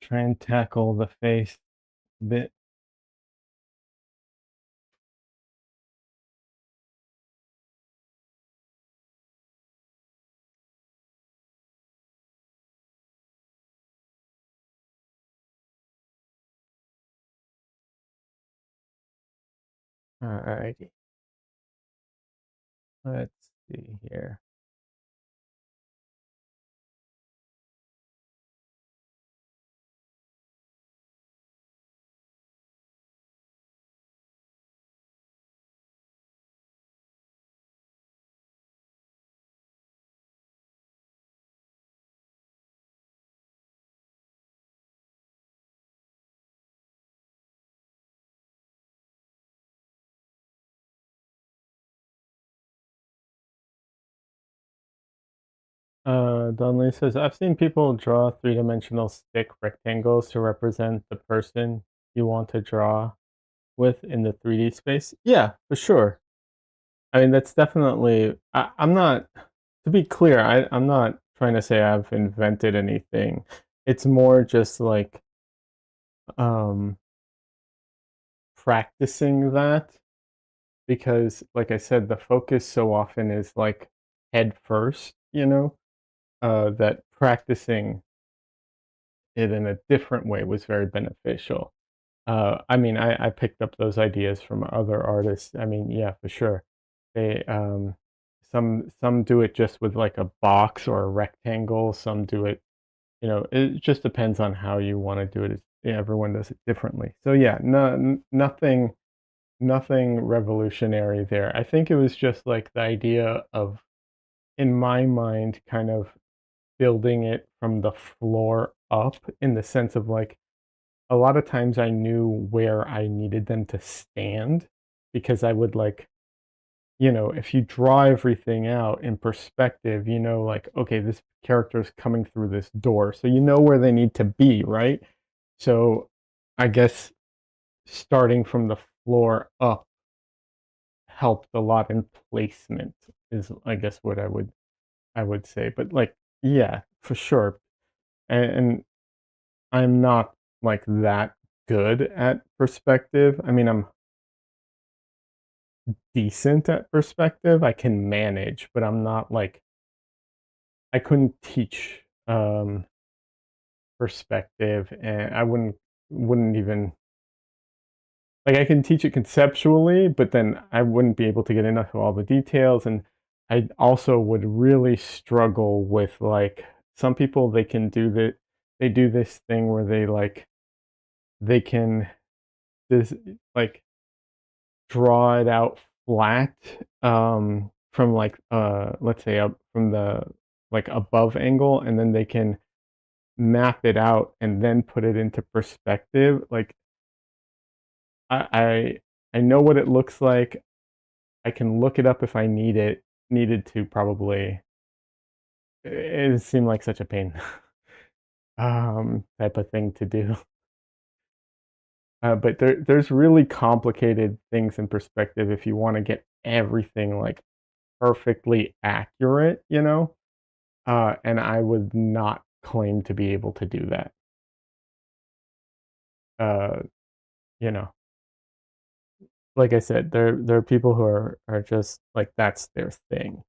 try and tackle the face a bit. Alrighty, let's see here. Donnelly says, I've seen people draw three-dimensional stick rectangles to represent the person you want to draw with in the 3D space. Yeah, for sure. I mean, that's definitely, I'm not, to be clear, I'm not trying to say I've invented anything. It's more just like um, practicing that because, like I said, the focus so often is like head first, that practicing it in a different way was very beneficial. I mean, I picked up those ideas from other artists. I mean, yeah, for sure. They some do it just with like a box or a rectangle. Some do it, it just depends on how you want to do it. Yeah, everyone does it differently. So yeah, nothing revolutionary there. I think it was just like the idea of, in my mind, kind of building it from the floor up in the sense of like a lot of times I knew where I needed them to stand because I would like, if you draw everything out in perspective, like, okay, this character is coming through this door. So you know where they need to be, right? So I guess starting from the floor up helped a lot in placement is I guess what I would say. But like, yeah, for sure. And I'm not like that good at perspective. I mean, I'm decent at perspective. I can manage, but I'm not like I couldn't teach perspective and I wouldn't even like I can teach it conceptually, but then I wouldn't be able to get into all the details and I also would really struggle with like some people they do this thing where they can this like draw it out flat from like let's say up from the like above angle and then they can map it out and then put it into perspective like I I know what it looks like. I can look it up if I needed to probably. It seemed like such a pain type of thing to do. But there's really complicated things in perspective if you want to get everything like perfectly accurate, and I would not claim to be able to do that. Uh, you know, like I said, there are people who are just like that's their thing.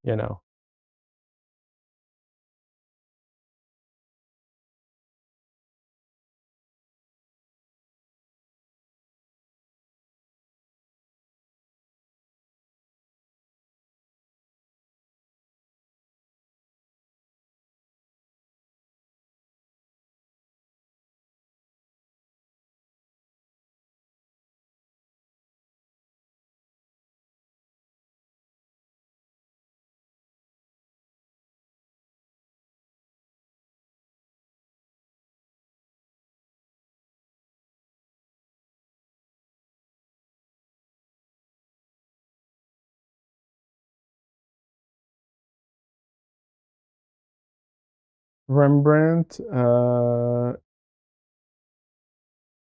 Rembrandt,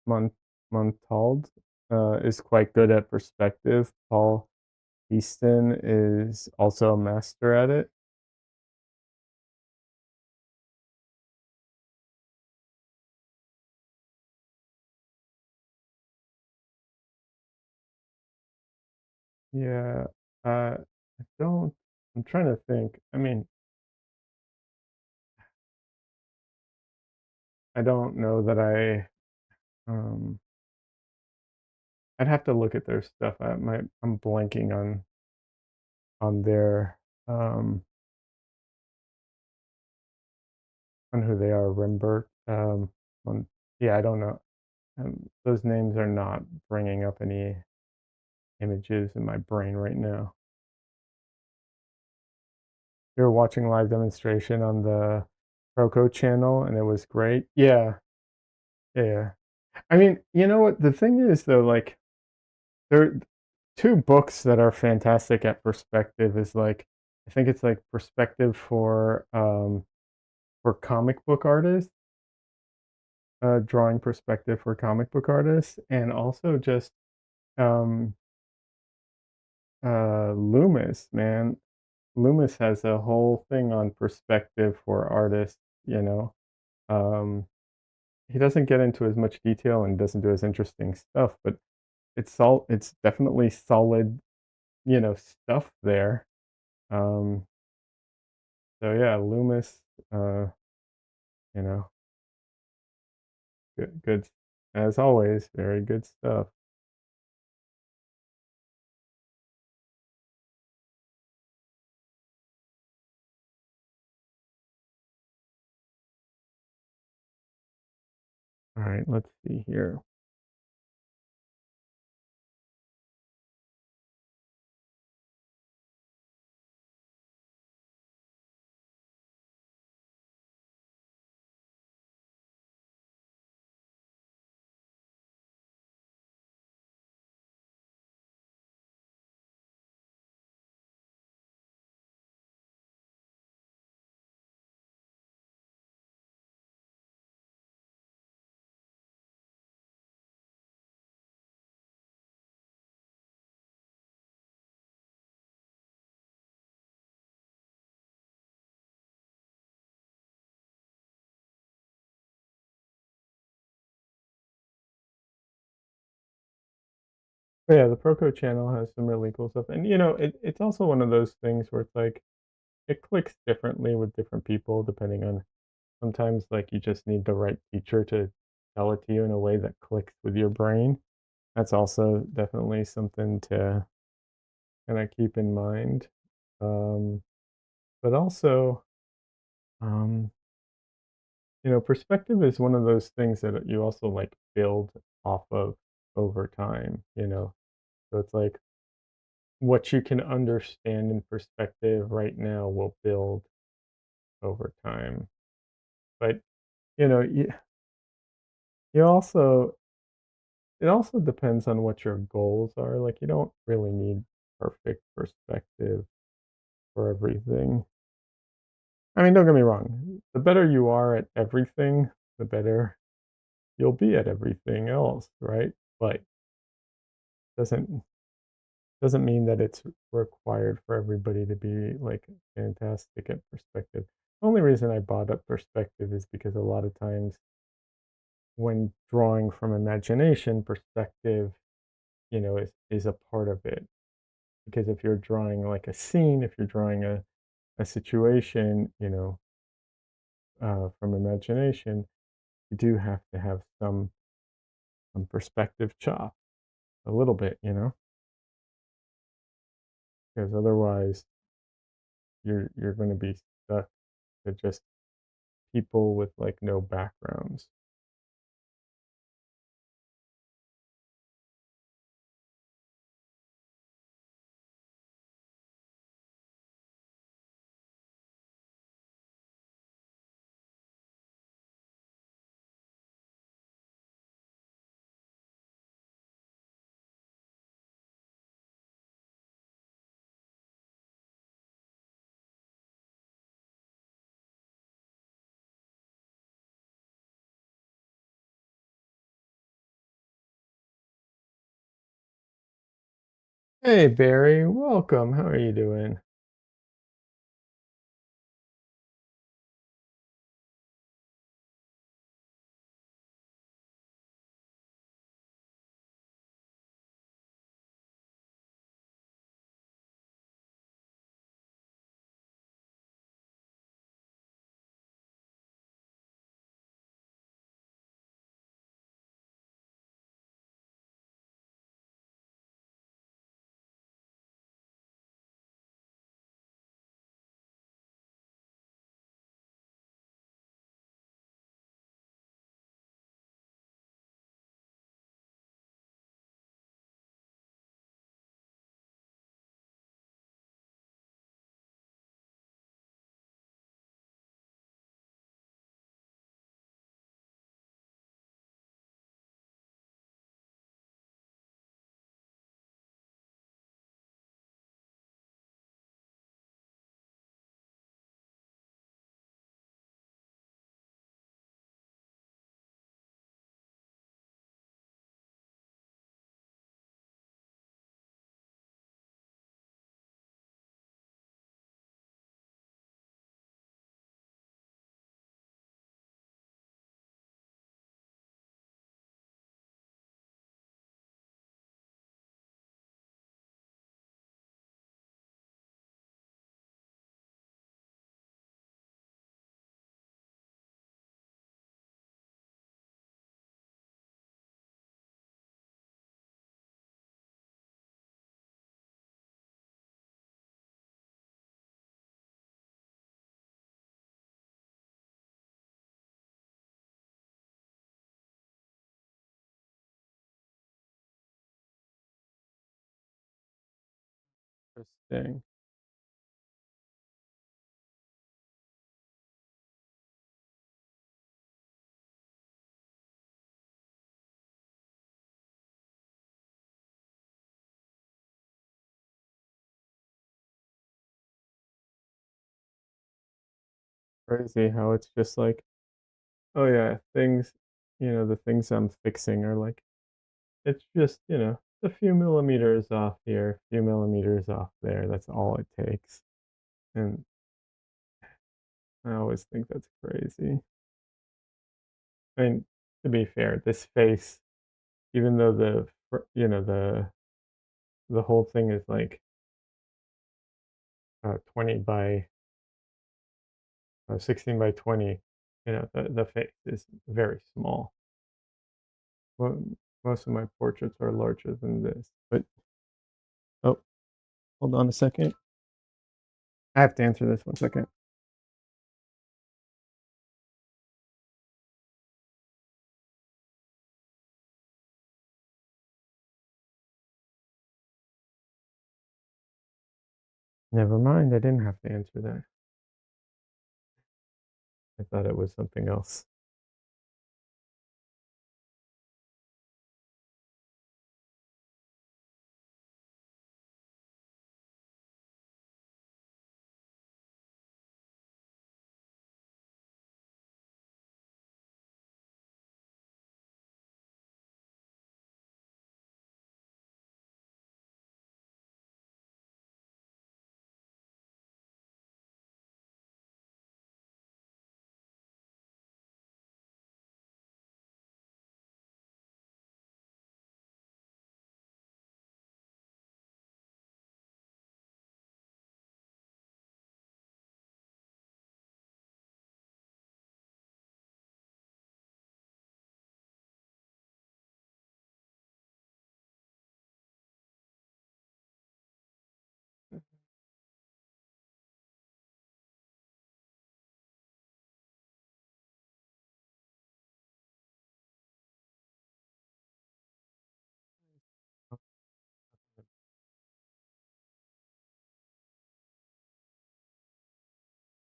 Mon- Montalde, is quite good at perspective. Paul Easton is also a master at it. Yeah, I don't I'm trying to think. I mean, I don't know that um I'd have to look at their stuff. I'm blanking on their, um on who they are, Rimbert, on yeah, I don't know. Those names are not bringing up any images in my brain right now. We were watching live demonstration on the Proco channel, and it was great. Yeah, yeah. I mean, you know what? The thing is, though, like, there are 2 books that are fantastic at perspective is, like I think it's, like, Perspective for comic book artists, Drawing Perspective for comic book artists, and also just, um, Loomis, man. Loomis has a whole thing on perspective for artists, you know? Um, he doesn't get into as much detail and doesn't do as interesting stuff, but it's definitely solid, stuff there. Um, so yeah, Loomis, uh, you know, good as always, very good stuff. All right, let's see here. But yeah, the Proco channel has some really cool stuff, and it's also one of those things where it's like it clicks differently with different people depending on. Sometimes, like, you just need the right teacher to tell it to you in a way that clicks with your brain. That's also definitely something to kinda keep in mind. Um, but also, um, perspective is one of those things that you also, like, build off of over time, you know? So it's like, what you can understand in perspective right now will build over time. But, you know, you also it also depends on what your goals are, like, you don't really need perfect perspective for everything. I mean, don't get me wrong, the better you are at everything, the better you'll be at everything else, right? But doesn't doesn't mean that it's required for everybody to be, like, fantastic at perspective. The only reason I brought up perspective is because a lot of times when drawing from imagination, perspective, is a part of it. Because if you're drawing like a scene, if you're drawing a situation, from imagination, you do have to have some perspective chop a little bit, because otherwise you're going to be stuck to just people with like no backgrounds. Hey Barry, welcome. How are you doing? Interesting. Crazy how it's just like, oh yeah, things, the things I'm fixing are like, it's just, a few millimeters off here, a few millimeters off there. That's all it takes. And I always think that's crazy. I mean, to be fair, this face, even though the whole thing is like 20 by 16 by 20, the face is very small. Well, most of my portraits are larger than this. But oh, hold on a second. I have to answer this 1 second. Never mind, I didn't have to answer that. I thought it was something else.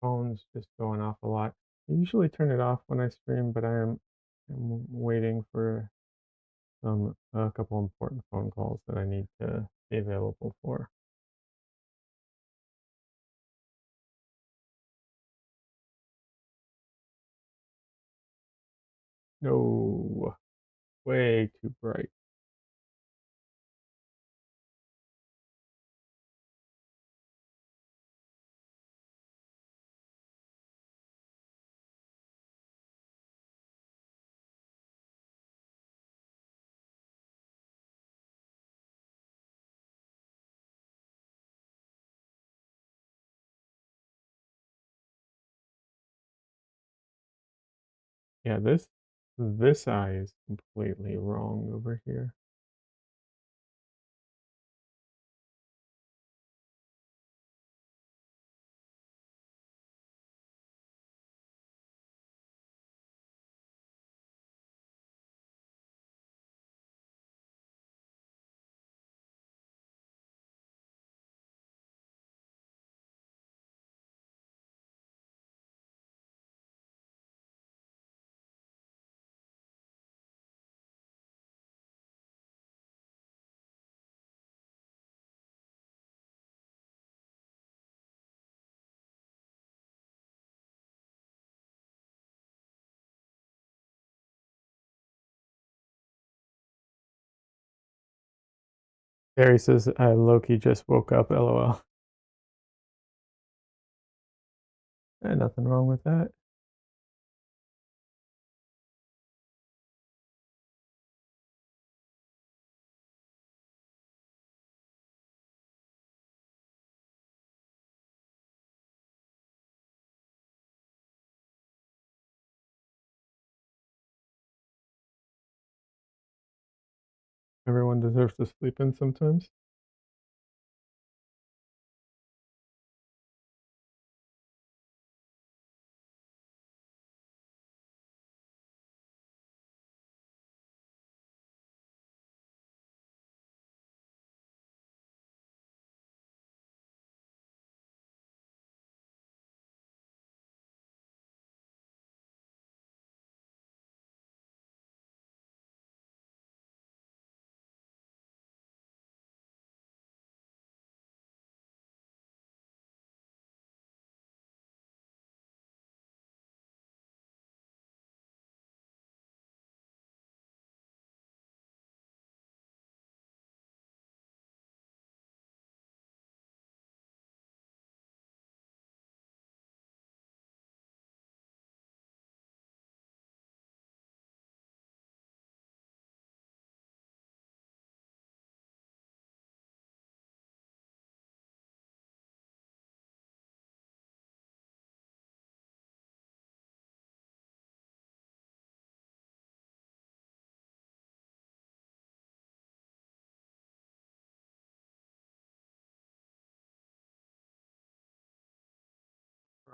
Phone's just going off a lot. I usually turn it off when I stream, but I'm waiting for a couple important phone calls that I need to be available for. No, way too bright. Yeah, this eye is completely wrong over here. Harry says, Loki just woke up, lol. Nothing wrong with that. Everyone deserves to sleep in sometimes.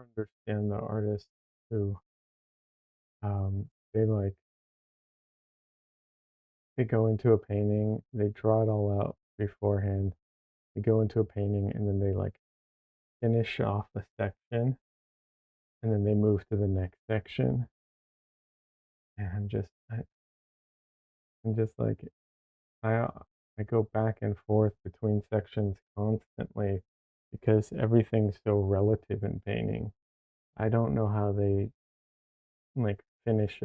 understand the artists who they like they go into a painting, they draw it all out beforehand. They go into a painting and then they like finish off a section and then they move to the next section. And I'm just like I go back and forth between sections constantly because everything's so relative in painting. I don't know how they like finish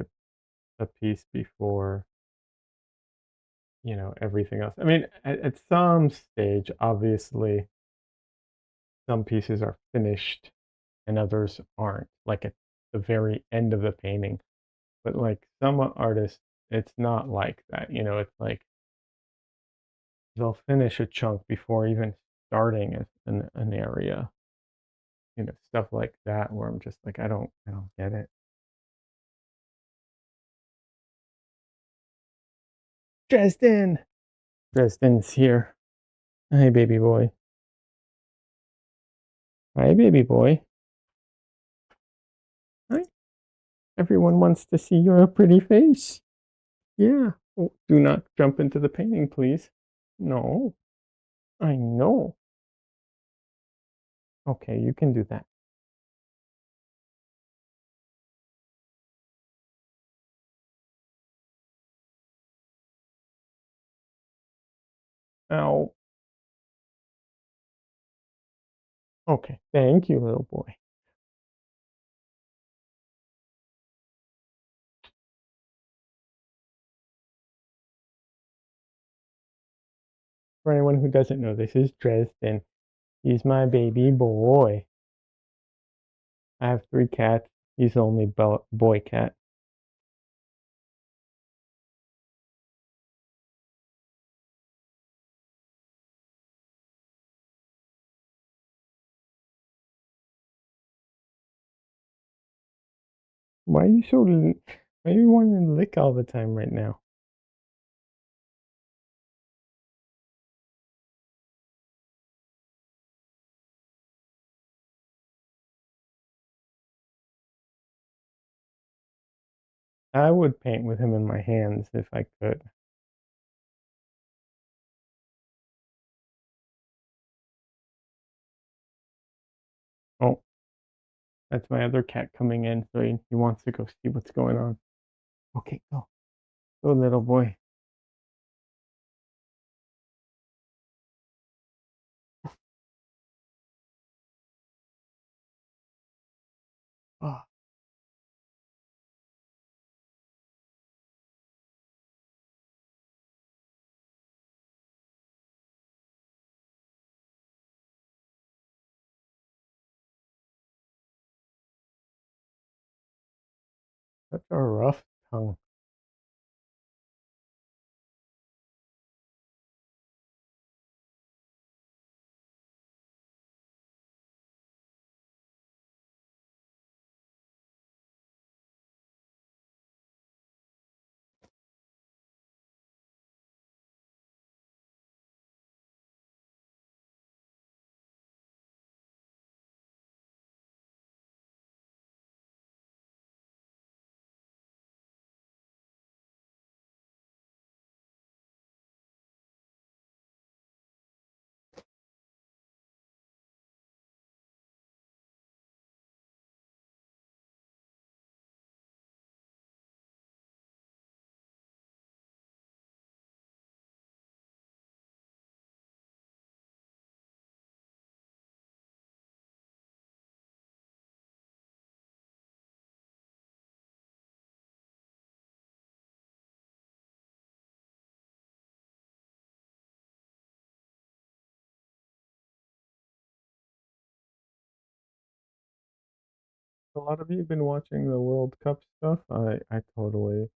a piece before, everything else. I mean, at some stage, obviously, some pieces are finished and others aren't, like at the very end of the painting. But like some artists, it's not like that. It's like they'll finish a chunk before even starting an area, stuff like that where I'm just like, I don't get it. Dresden! Dresden's here. Hi, baby boy. Hi, baby boy. Hi. Everyone wants to see your pretty face. Yeah. Oh, do not jump into the painting, please. No. I know. Okay, you can do that. Ow. Okay, thank you, little boy. For anyone who doesn't know, this is Dresden. He's my baby boy. I have 3 cats. He's the only boy cat. Why are you so? Why are you wanting to lick all the time right now? I would paint with him in my hands if I could. Oh, that's my other cat coming in, so he wants to go see what's going on. Okay, go. Go, little boy. Oh, such a rough tongue. A lot of you have been watching the World Cup stuff. I totally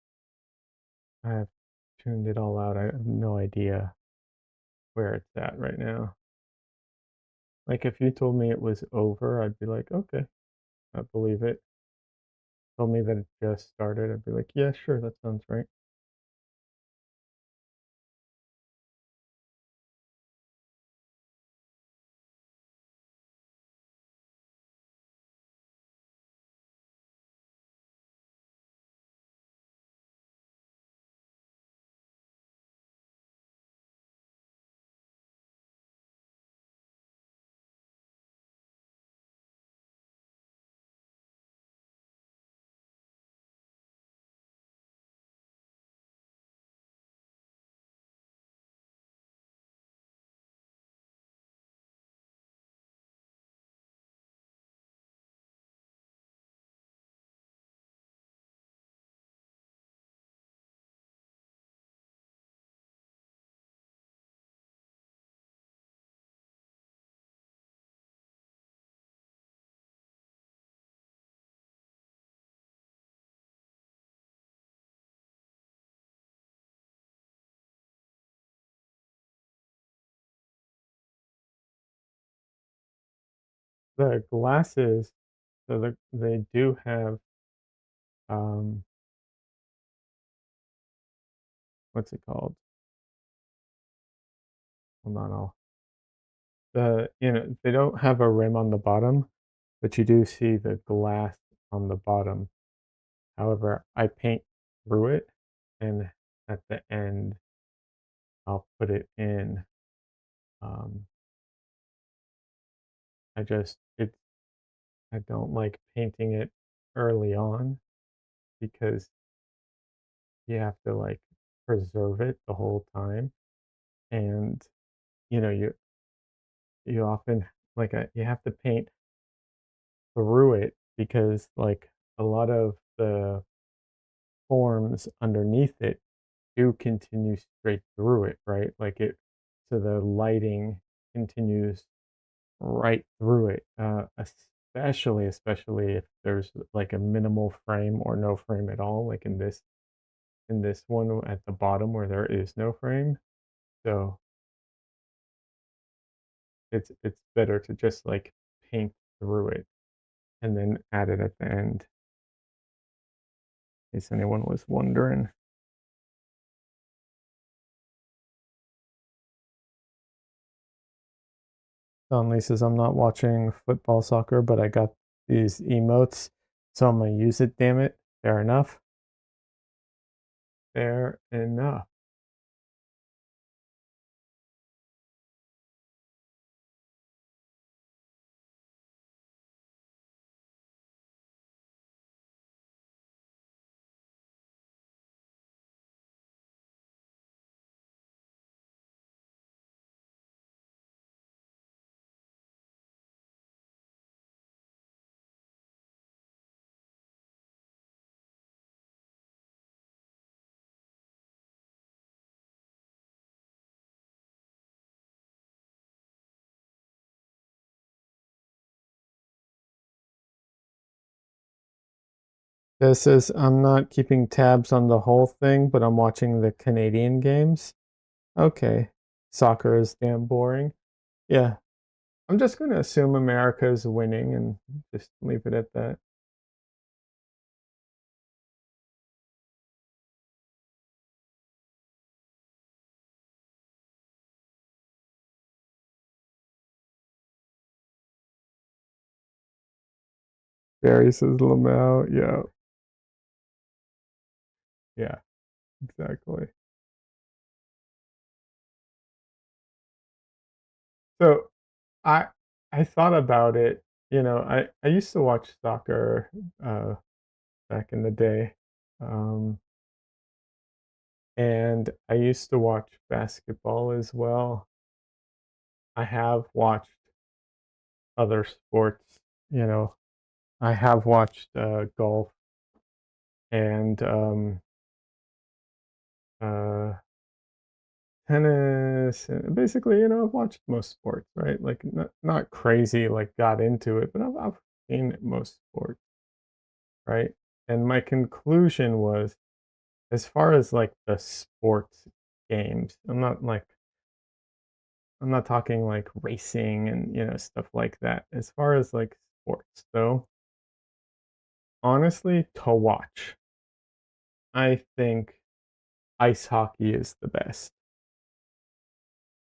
I have tuned it all out. I have no idea where it's at right now. Like if you told me it was over, I'd be like, okay, I believe it. Told me that it just started, I'd be like, yeah, sure, that sounds right. the glasses, so they do have, um, what's it called? Hold on, they don't have a rim on the bottom, but you do see the glass on the bottom. However, I paint through it, and at the end, I'll put it in. Um, I don't like painting it early on because you have to like preserve it the whole time, and you know you often you have to paint through it because like a lot of the forms underneath it do continue straight through it, right? So the lighting continues right through it, especially if there's like a minimal frame or no frame at all, like in this one at the bottom where there is no frame. So it's better to just like paint through it and then add it at the end, in case anyone was wondering. Donley says, I'm not watching football soccer, but I got these emotes, so I'm gonna use it, damn it. Fair enough. Fair enough. This says, I'm not keeping tabs on the whole thing, but I'm watching the Canadian games. Okay. Soccer is damn boring. Yeah. I'm just going to assume America is winning and just leave it at that. Barry says Lamau. Yeah. Yeah. Exactly. So I I thought about it. I used to watch soccer uh, back in the day, um, and I used to watch basketball as well. I have watched other sports. You know, I have watched golf and uh, tennis. And basically, I've watched most sports, right? Like not crazy, like got into it, but I've seen most sports, right? And my conclusion was, as far as like the sports games, I'm not talking like racing and stuff like that. As far as like sports, though, honestly, to watch, I think ice hockey is the best.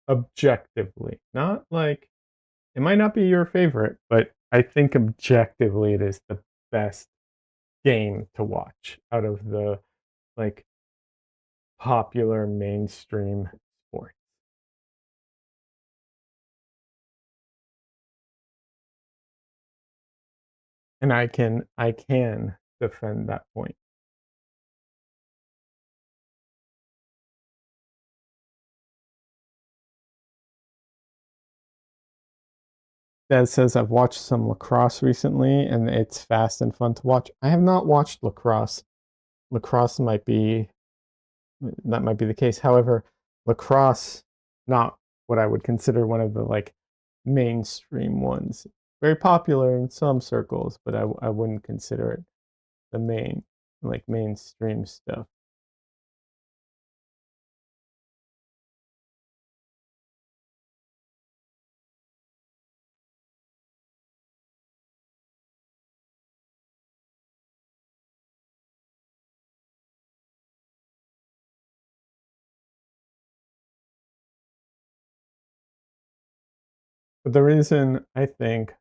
Objectively. Not like it might not be your favorite, but I think objectively it is the best game to watch out of the like popular mainstream sports. And I can defend that point. That says I've watched some lacrosse recently and it's fast and fun to watch. I have not watched lacrosse. Lacrosse might be that might be the case. However, lacrosse, not what I would consider one of the like mainstream ones. Very popular in some circles, but I wouldn't consider it the mainstream stuff. But the reason I think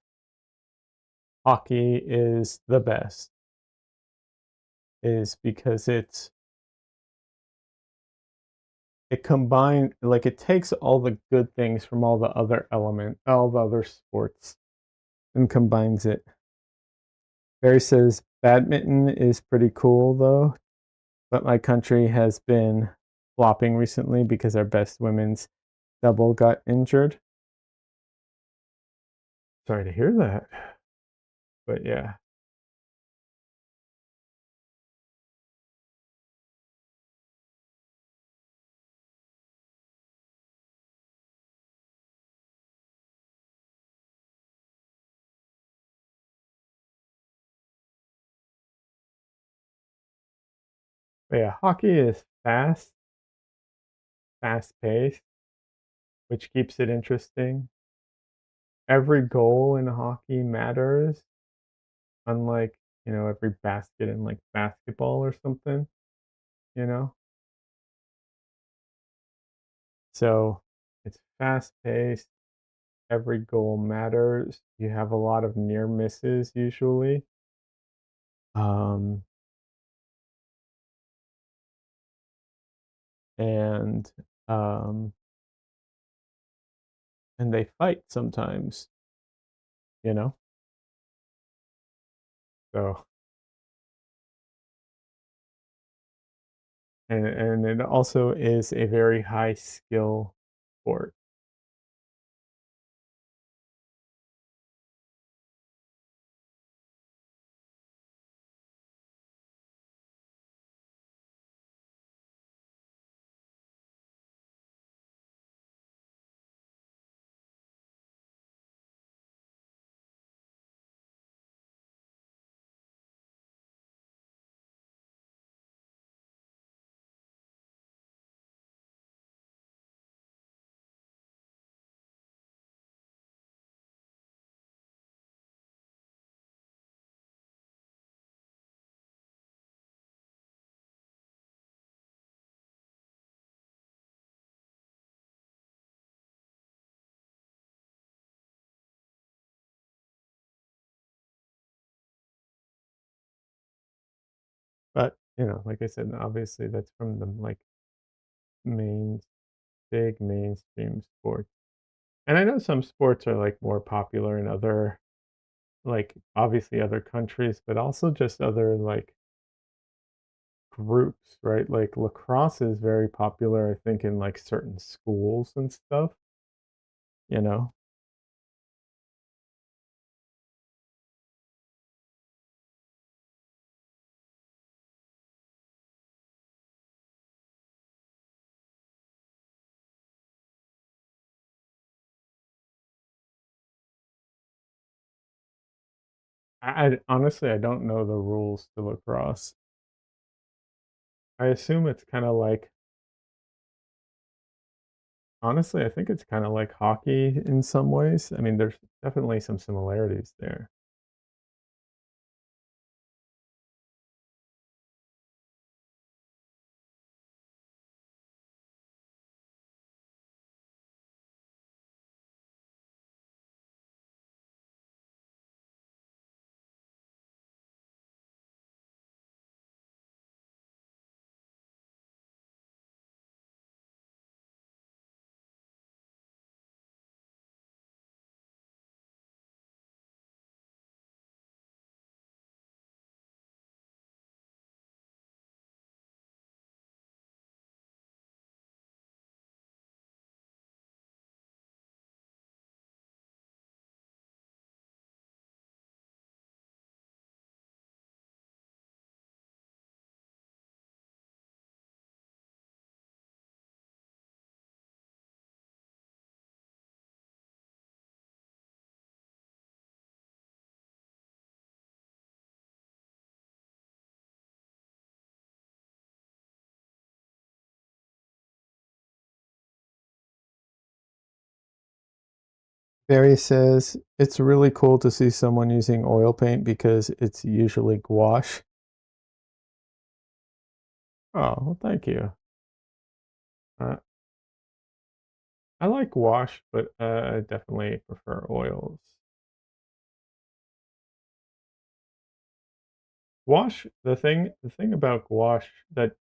hockey is the best is because it takes all the good things from all the other sports and combines it. Barry says badminton is pretty cool though, but my country has been flopping recently because our best women's double got injured. Sorry to hear that. But yeah. But yeah, hockey is fast paced, which keeps it interesting. Every goal in hockey matters, unlike, every basket in like basketball or something, you know? So it's fast paced, every goal matters. You have a lot of near misses usually. Um, and um, and they fight sometimes, you know? So and it also is a very high skill sport. But, like I said, obviously that's from the like main big mainstream sports. And I know some sports are like more popular in other like obviously other countries, but also just other like groups, right? Like lacrosse is very popular, I think, in like certain schools and stuff, you know? I honestly I don't know the rules to lacrosse. I assume it's kind of like honestly, I think it's kind of like hockey in some ways. I mean, there's definitely some similarities there. Barry says it's really cool to see someone using oil paint because it's usually gouache. Oh, well, thank you. Uh, I like wash, but, I definitely prefer oils. Wash the thing about gouache that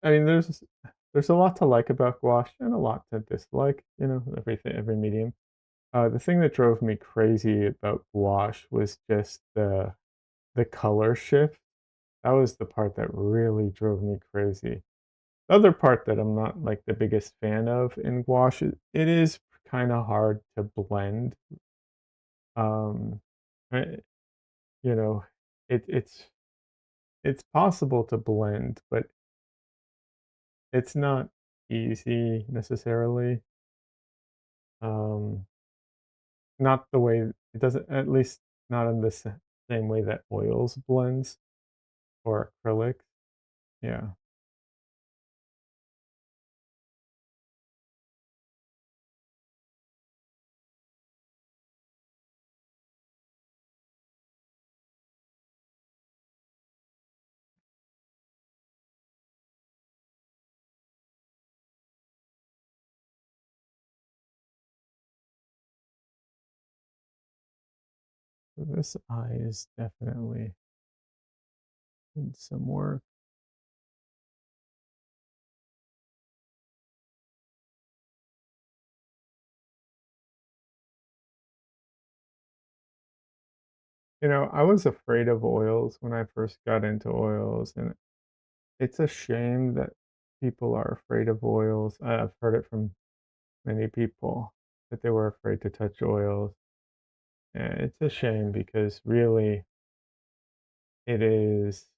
I mean, there's a lot to like about gouache and a lot to dislike, everything every medium. The thing that drove me crazy about gouache was just the color shift. That was the part that really drove me crazy. The other part that I'm not, like, the biggest fan of in gouache, it is kinda hard to blend. Um, I you know, it's possible to blend, but it's not easy necessarily. Um, not the way it doesn't at least not in the same way that oils blends or acrylic. Yeah. This eye is definitely needs some work. I was afraid of oils when I first got into oils, and it's a shame that people are afraid of oils. I've heard it from many people that they were afraid to touch oils. And it's a shame because really it is,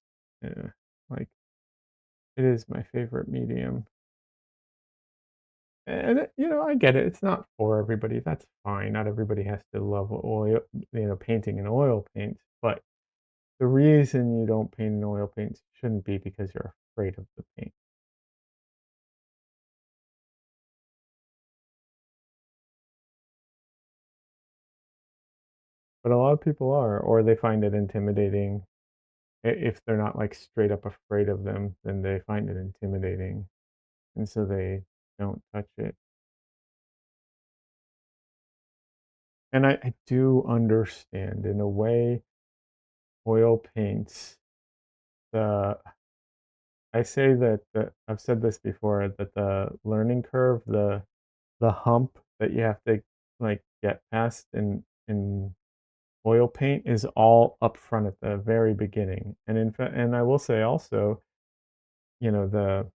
uh, like, it is my favorite medium. And, I get it. It's not for everybody. That's fine. Not everybody has to love oil, painting in oil paint. But the reason you don't paint in oil paints shouldn't be because you're afraid of the paint. But a lot of people are, or they find it intimidating. If they're not like straight up afraid of them, then they find it intimidating. And so they don't touch it. And I do understand in a way oil paints the I say that I've said this before that the learning curve, the hump that you have to like get past in oil paint is all up front at the very beginning. And in fact, and I will say also, the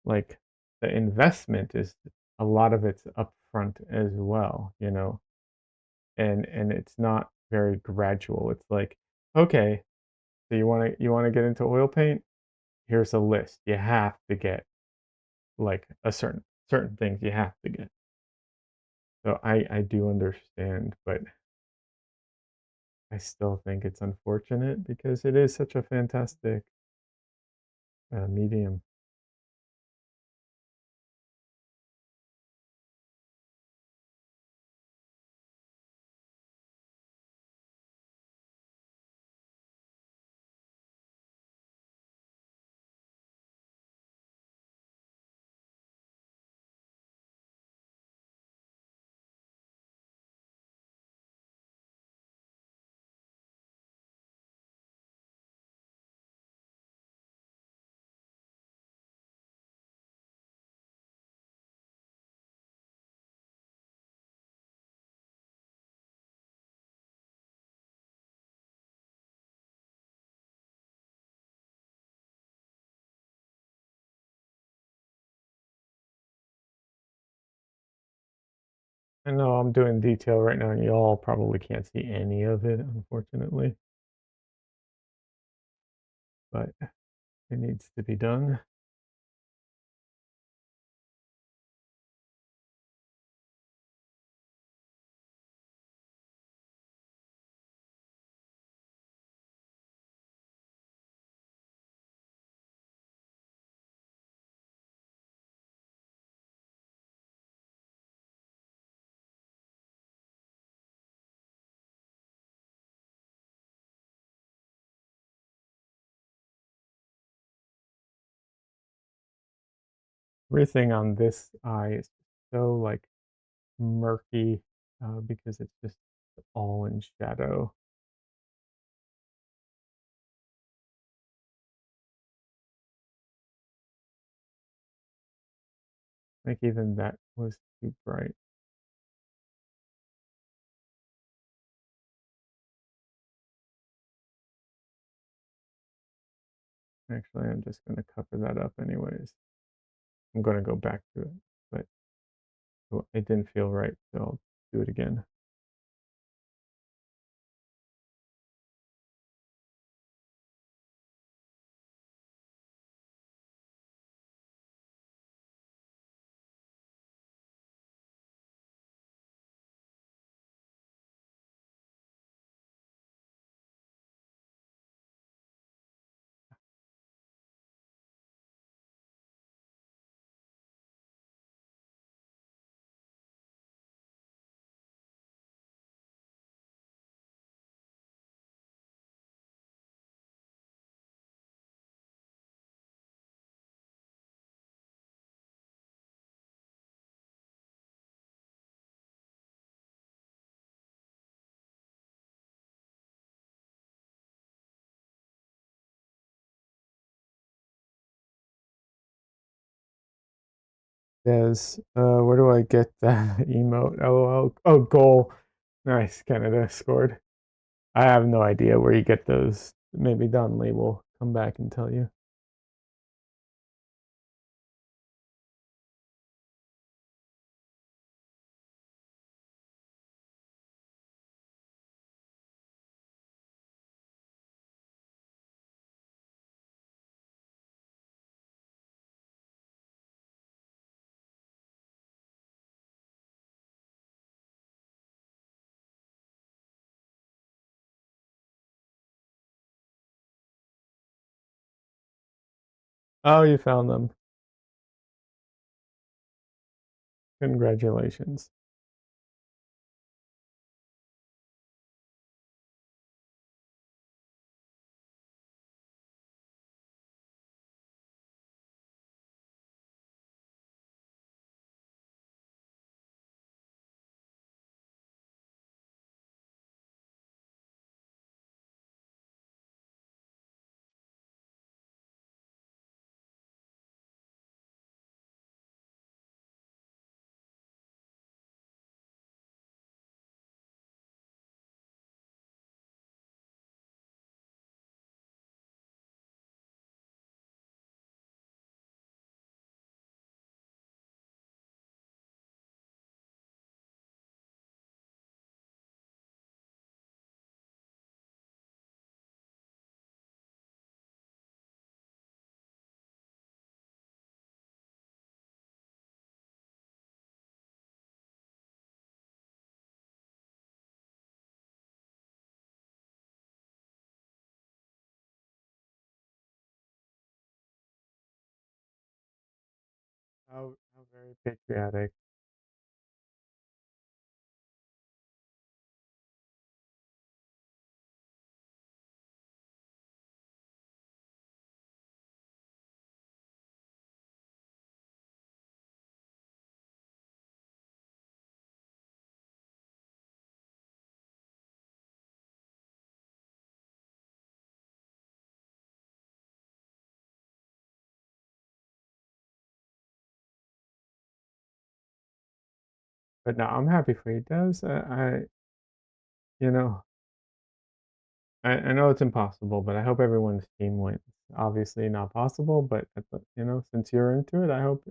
like the investment is a lot of it's upfront as well, and it's not very gradual. It's like, okay, so you wanna get into oil paint? Here's a list. You have to get like a certain things you have to get. So I do understand, but I still think it's unfortunate because it is such a fantastic medium. I know I'm doing detail right now, and y'all probably can't see any of it, unfortunately, but it needs to be done. Everything on this eye is so, like, murky, because it's just all in shadow. Like, even that was too bright. Actually, I'm just gonna cover that up anyways. I'm gonna go back to it, but it didn't feel right, so I'll do it again. Yes, where do I get that emote? LOL. Oh, goal. Nice, Canada scored. I have no idea where you get those. Maybe Don Lee will come back and tell you. Oh, you found them. Congratulations. How very patriotic. But no, I'm happy for you, Des. You know, I know it's impossible, but I hope everyone's team wins. Obviously not possible, but since you're into it, I hope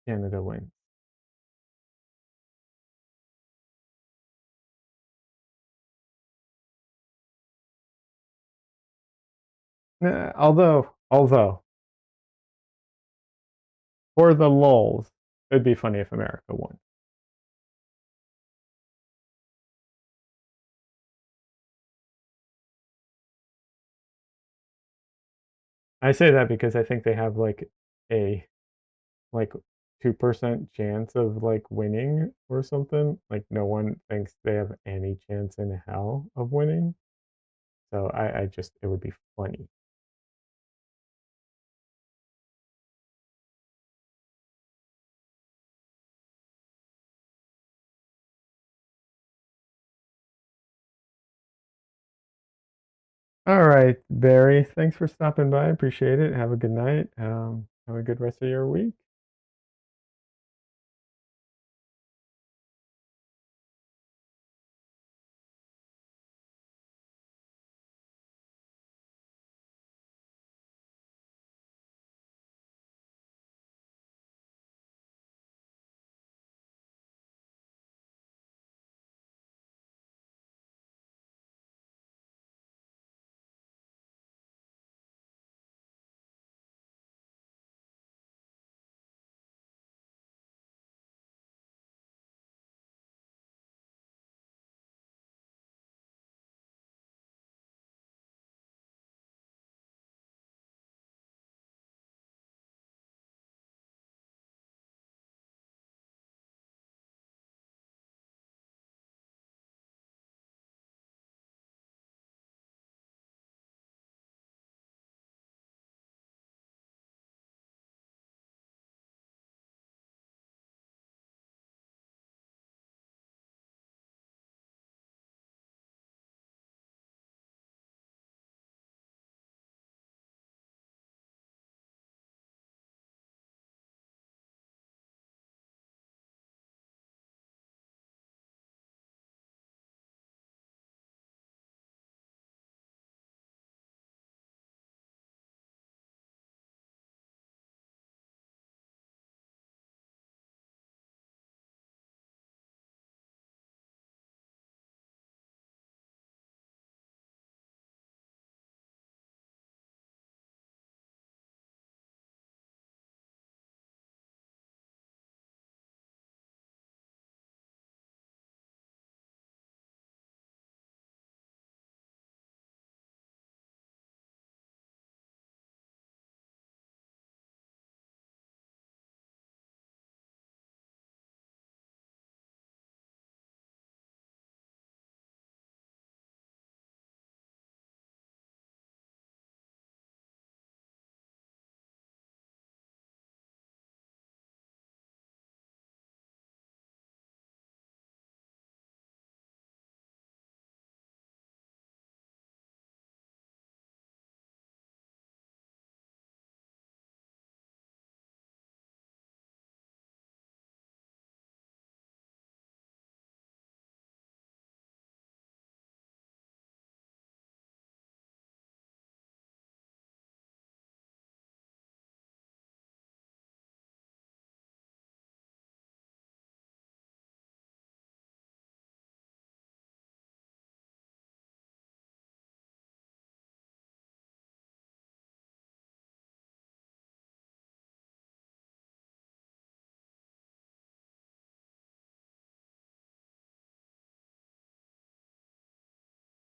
Canada wins. Although for the lulz, it'd be funny if America won. I say that because I think they have a like 2% chance of like winning or something. Like no one thinks they have any chance in hell of winning. So I just it would be funny. All right, Barry. Thanks for stopping by. Appreciate it. Have a good night. Have a good rest of your week.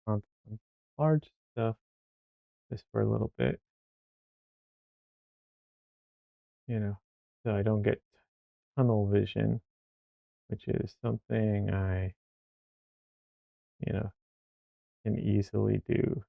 On some large stuff just for a little bit, you know, so I don't get tunnel vision, which is something I, you know, can easily do.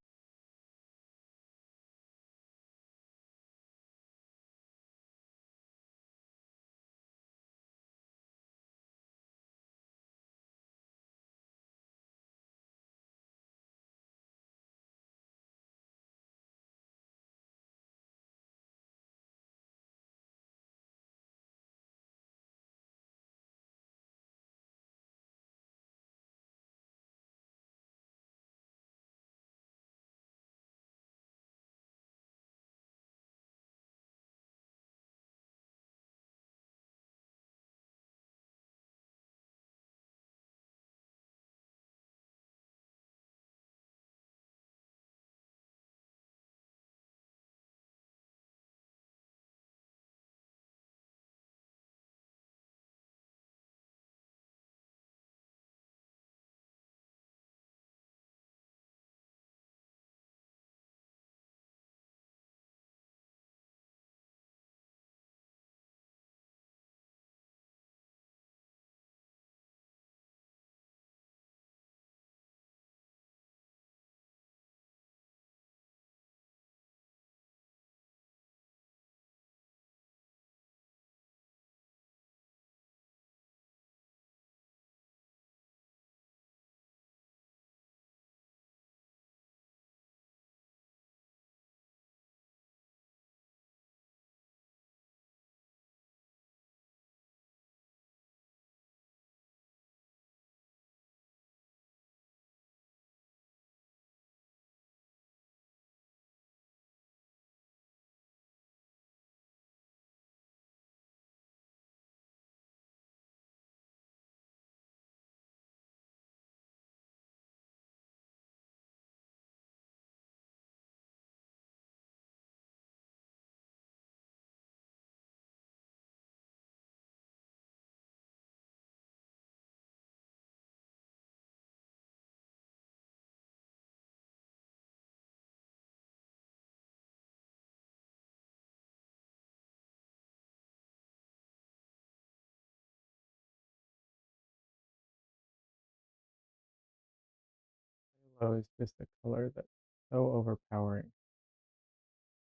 Yellow is just a color that's so overpowering.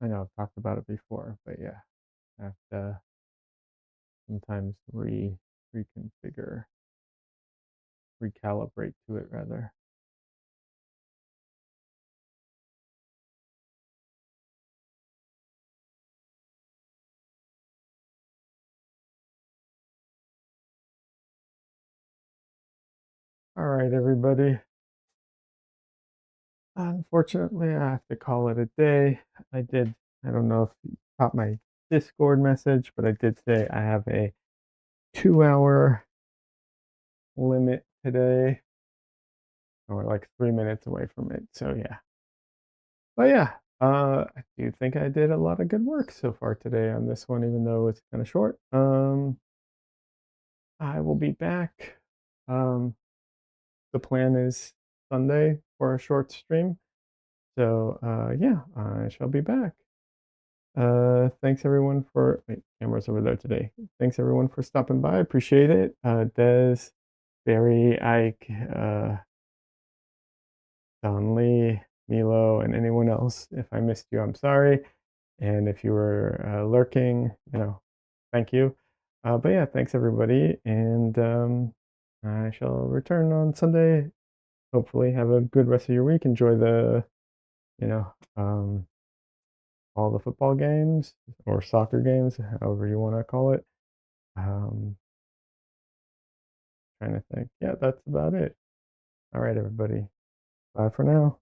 I know I've talked about it before, but yeah, I have to sometimes reconfigure, recalibrate to it rather. All right, everybody. Unfortunately, I have to call it a day. I did, I don't know if you caught my Discord message, but I did say I have a 2 hour limit today, or like 3 minutes away from it. So yeah. But yeah, I do think I did a lot of good work so far today on this one, even though it's kind of short. I will be back. Um, the plan is Sunday for a short stream. So yeah, I shall be back. Thanks everyone for wait, camera's over there today. Thanks everyone for stopping by. Appreciate it. Des, Barry, Ike, Don Lee, Milo, and anyone else. If I missed you, I'm sorry. And if you were lurking, thank you. But yeah, thanks everybody. And I shall return on Sunday. Hopefully, have a good rest of your week. Enjoy the, you know, all the football games or soccer games, however you want to call it. Um, Trying to think. Yeah, that's about it. All right, everybody. Bye for now.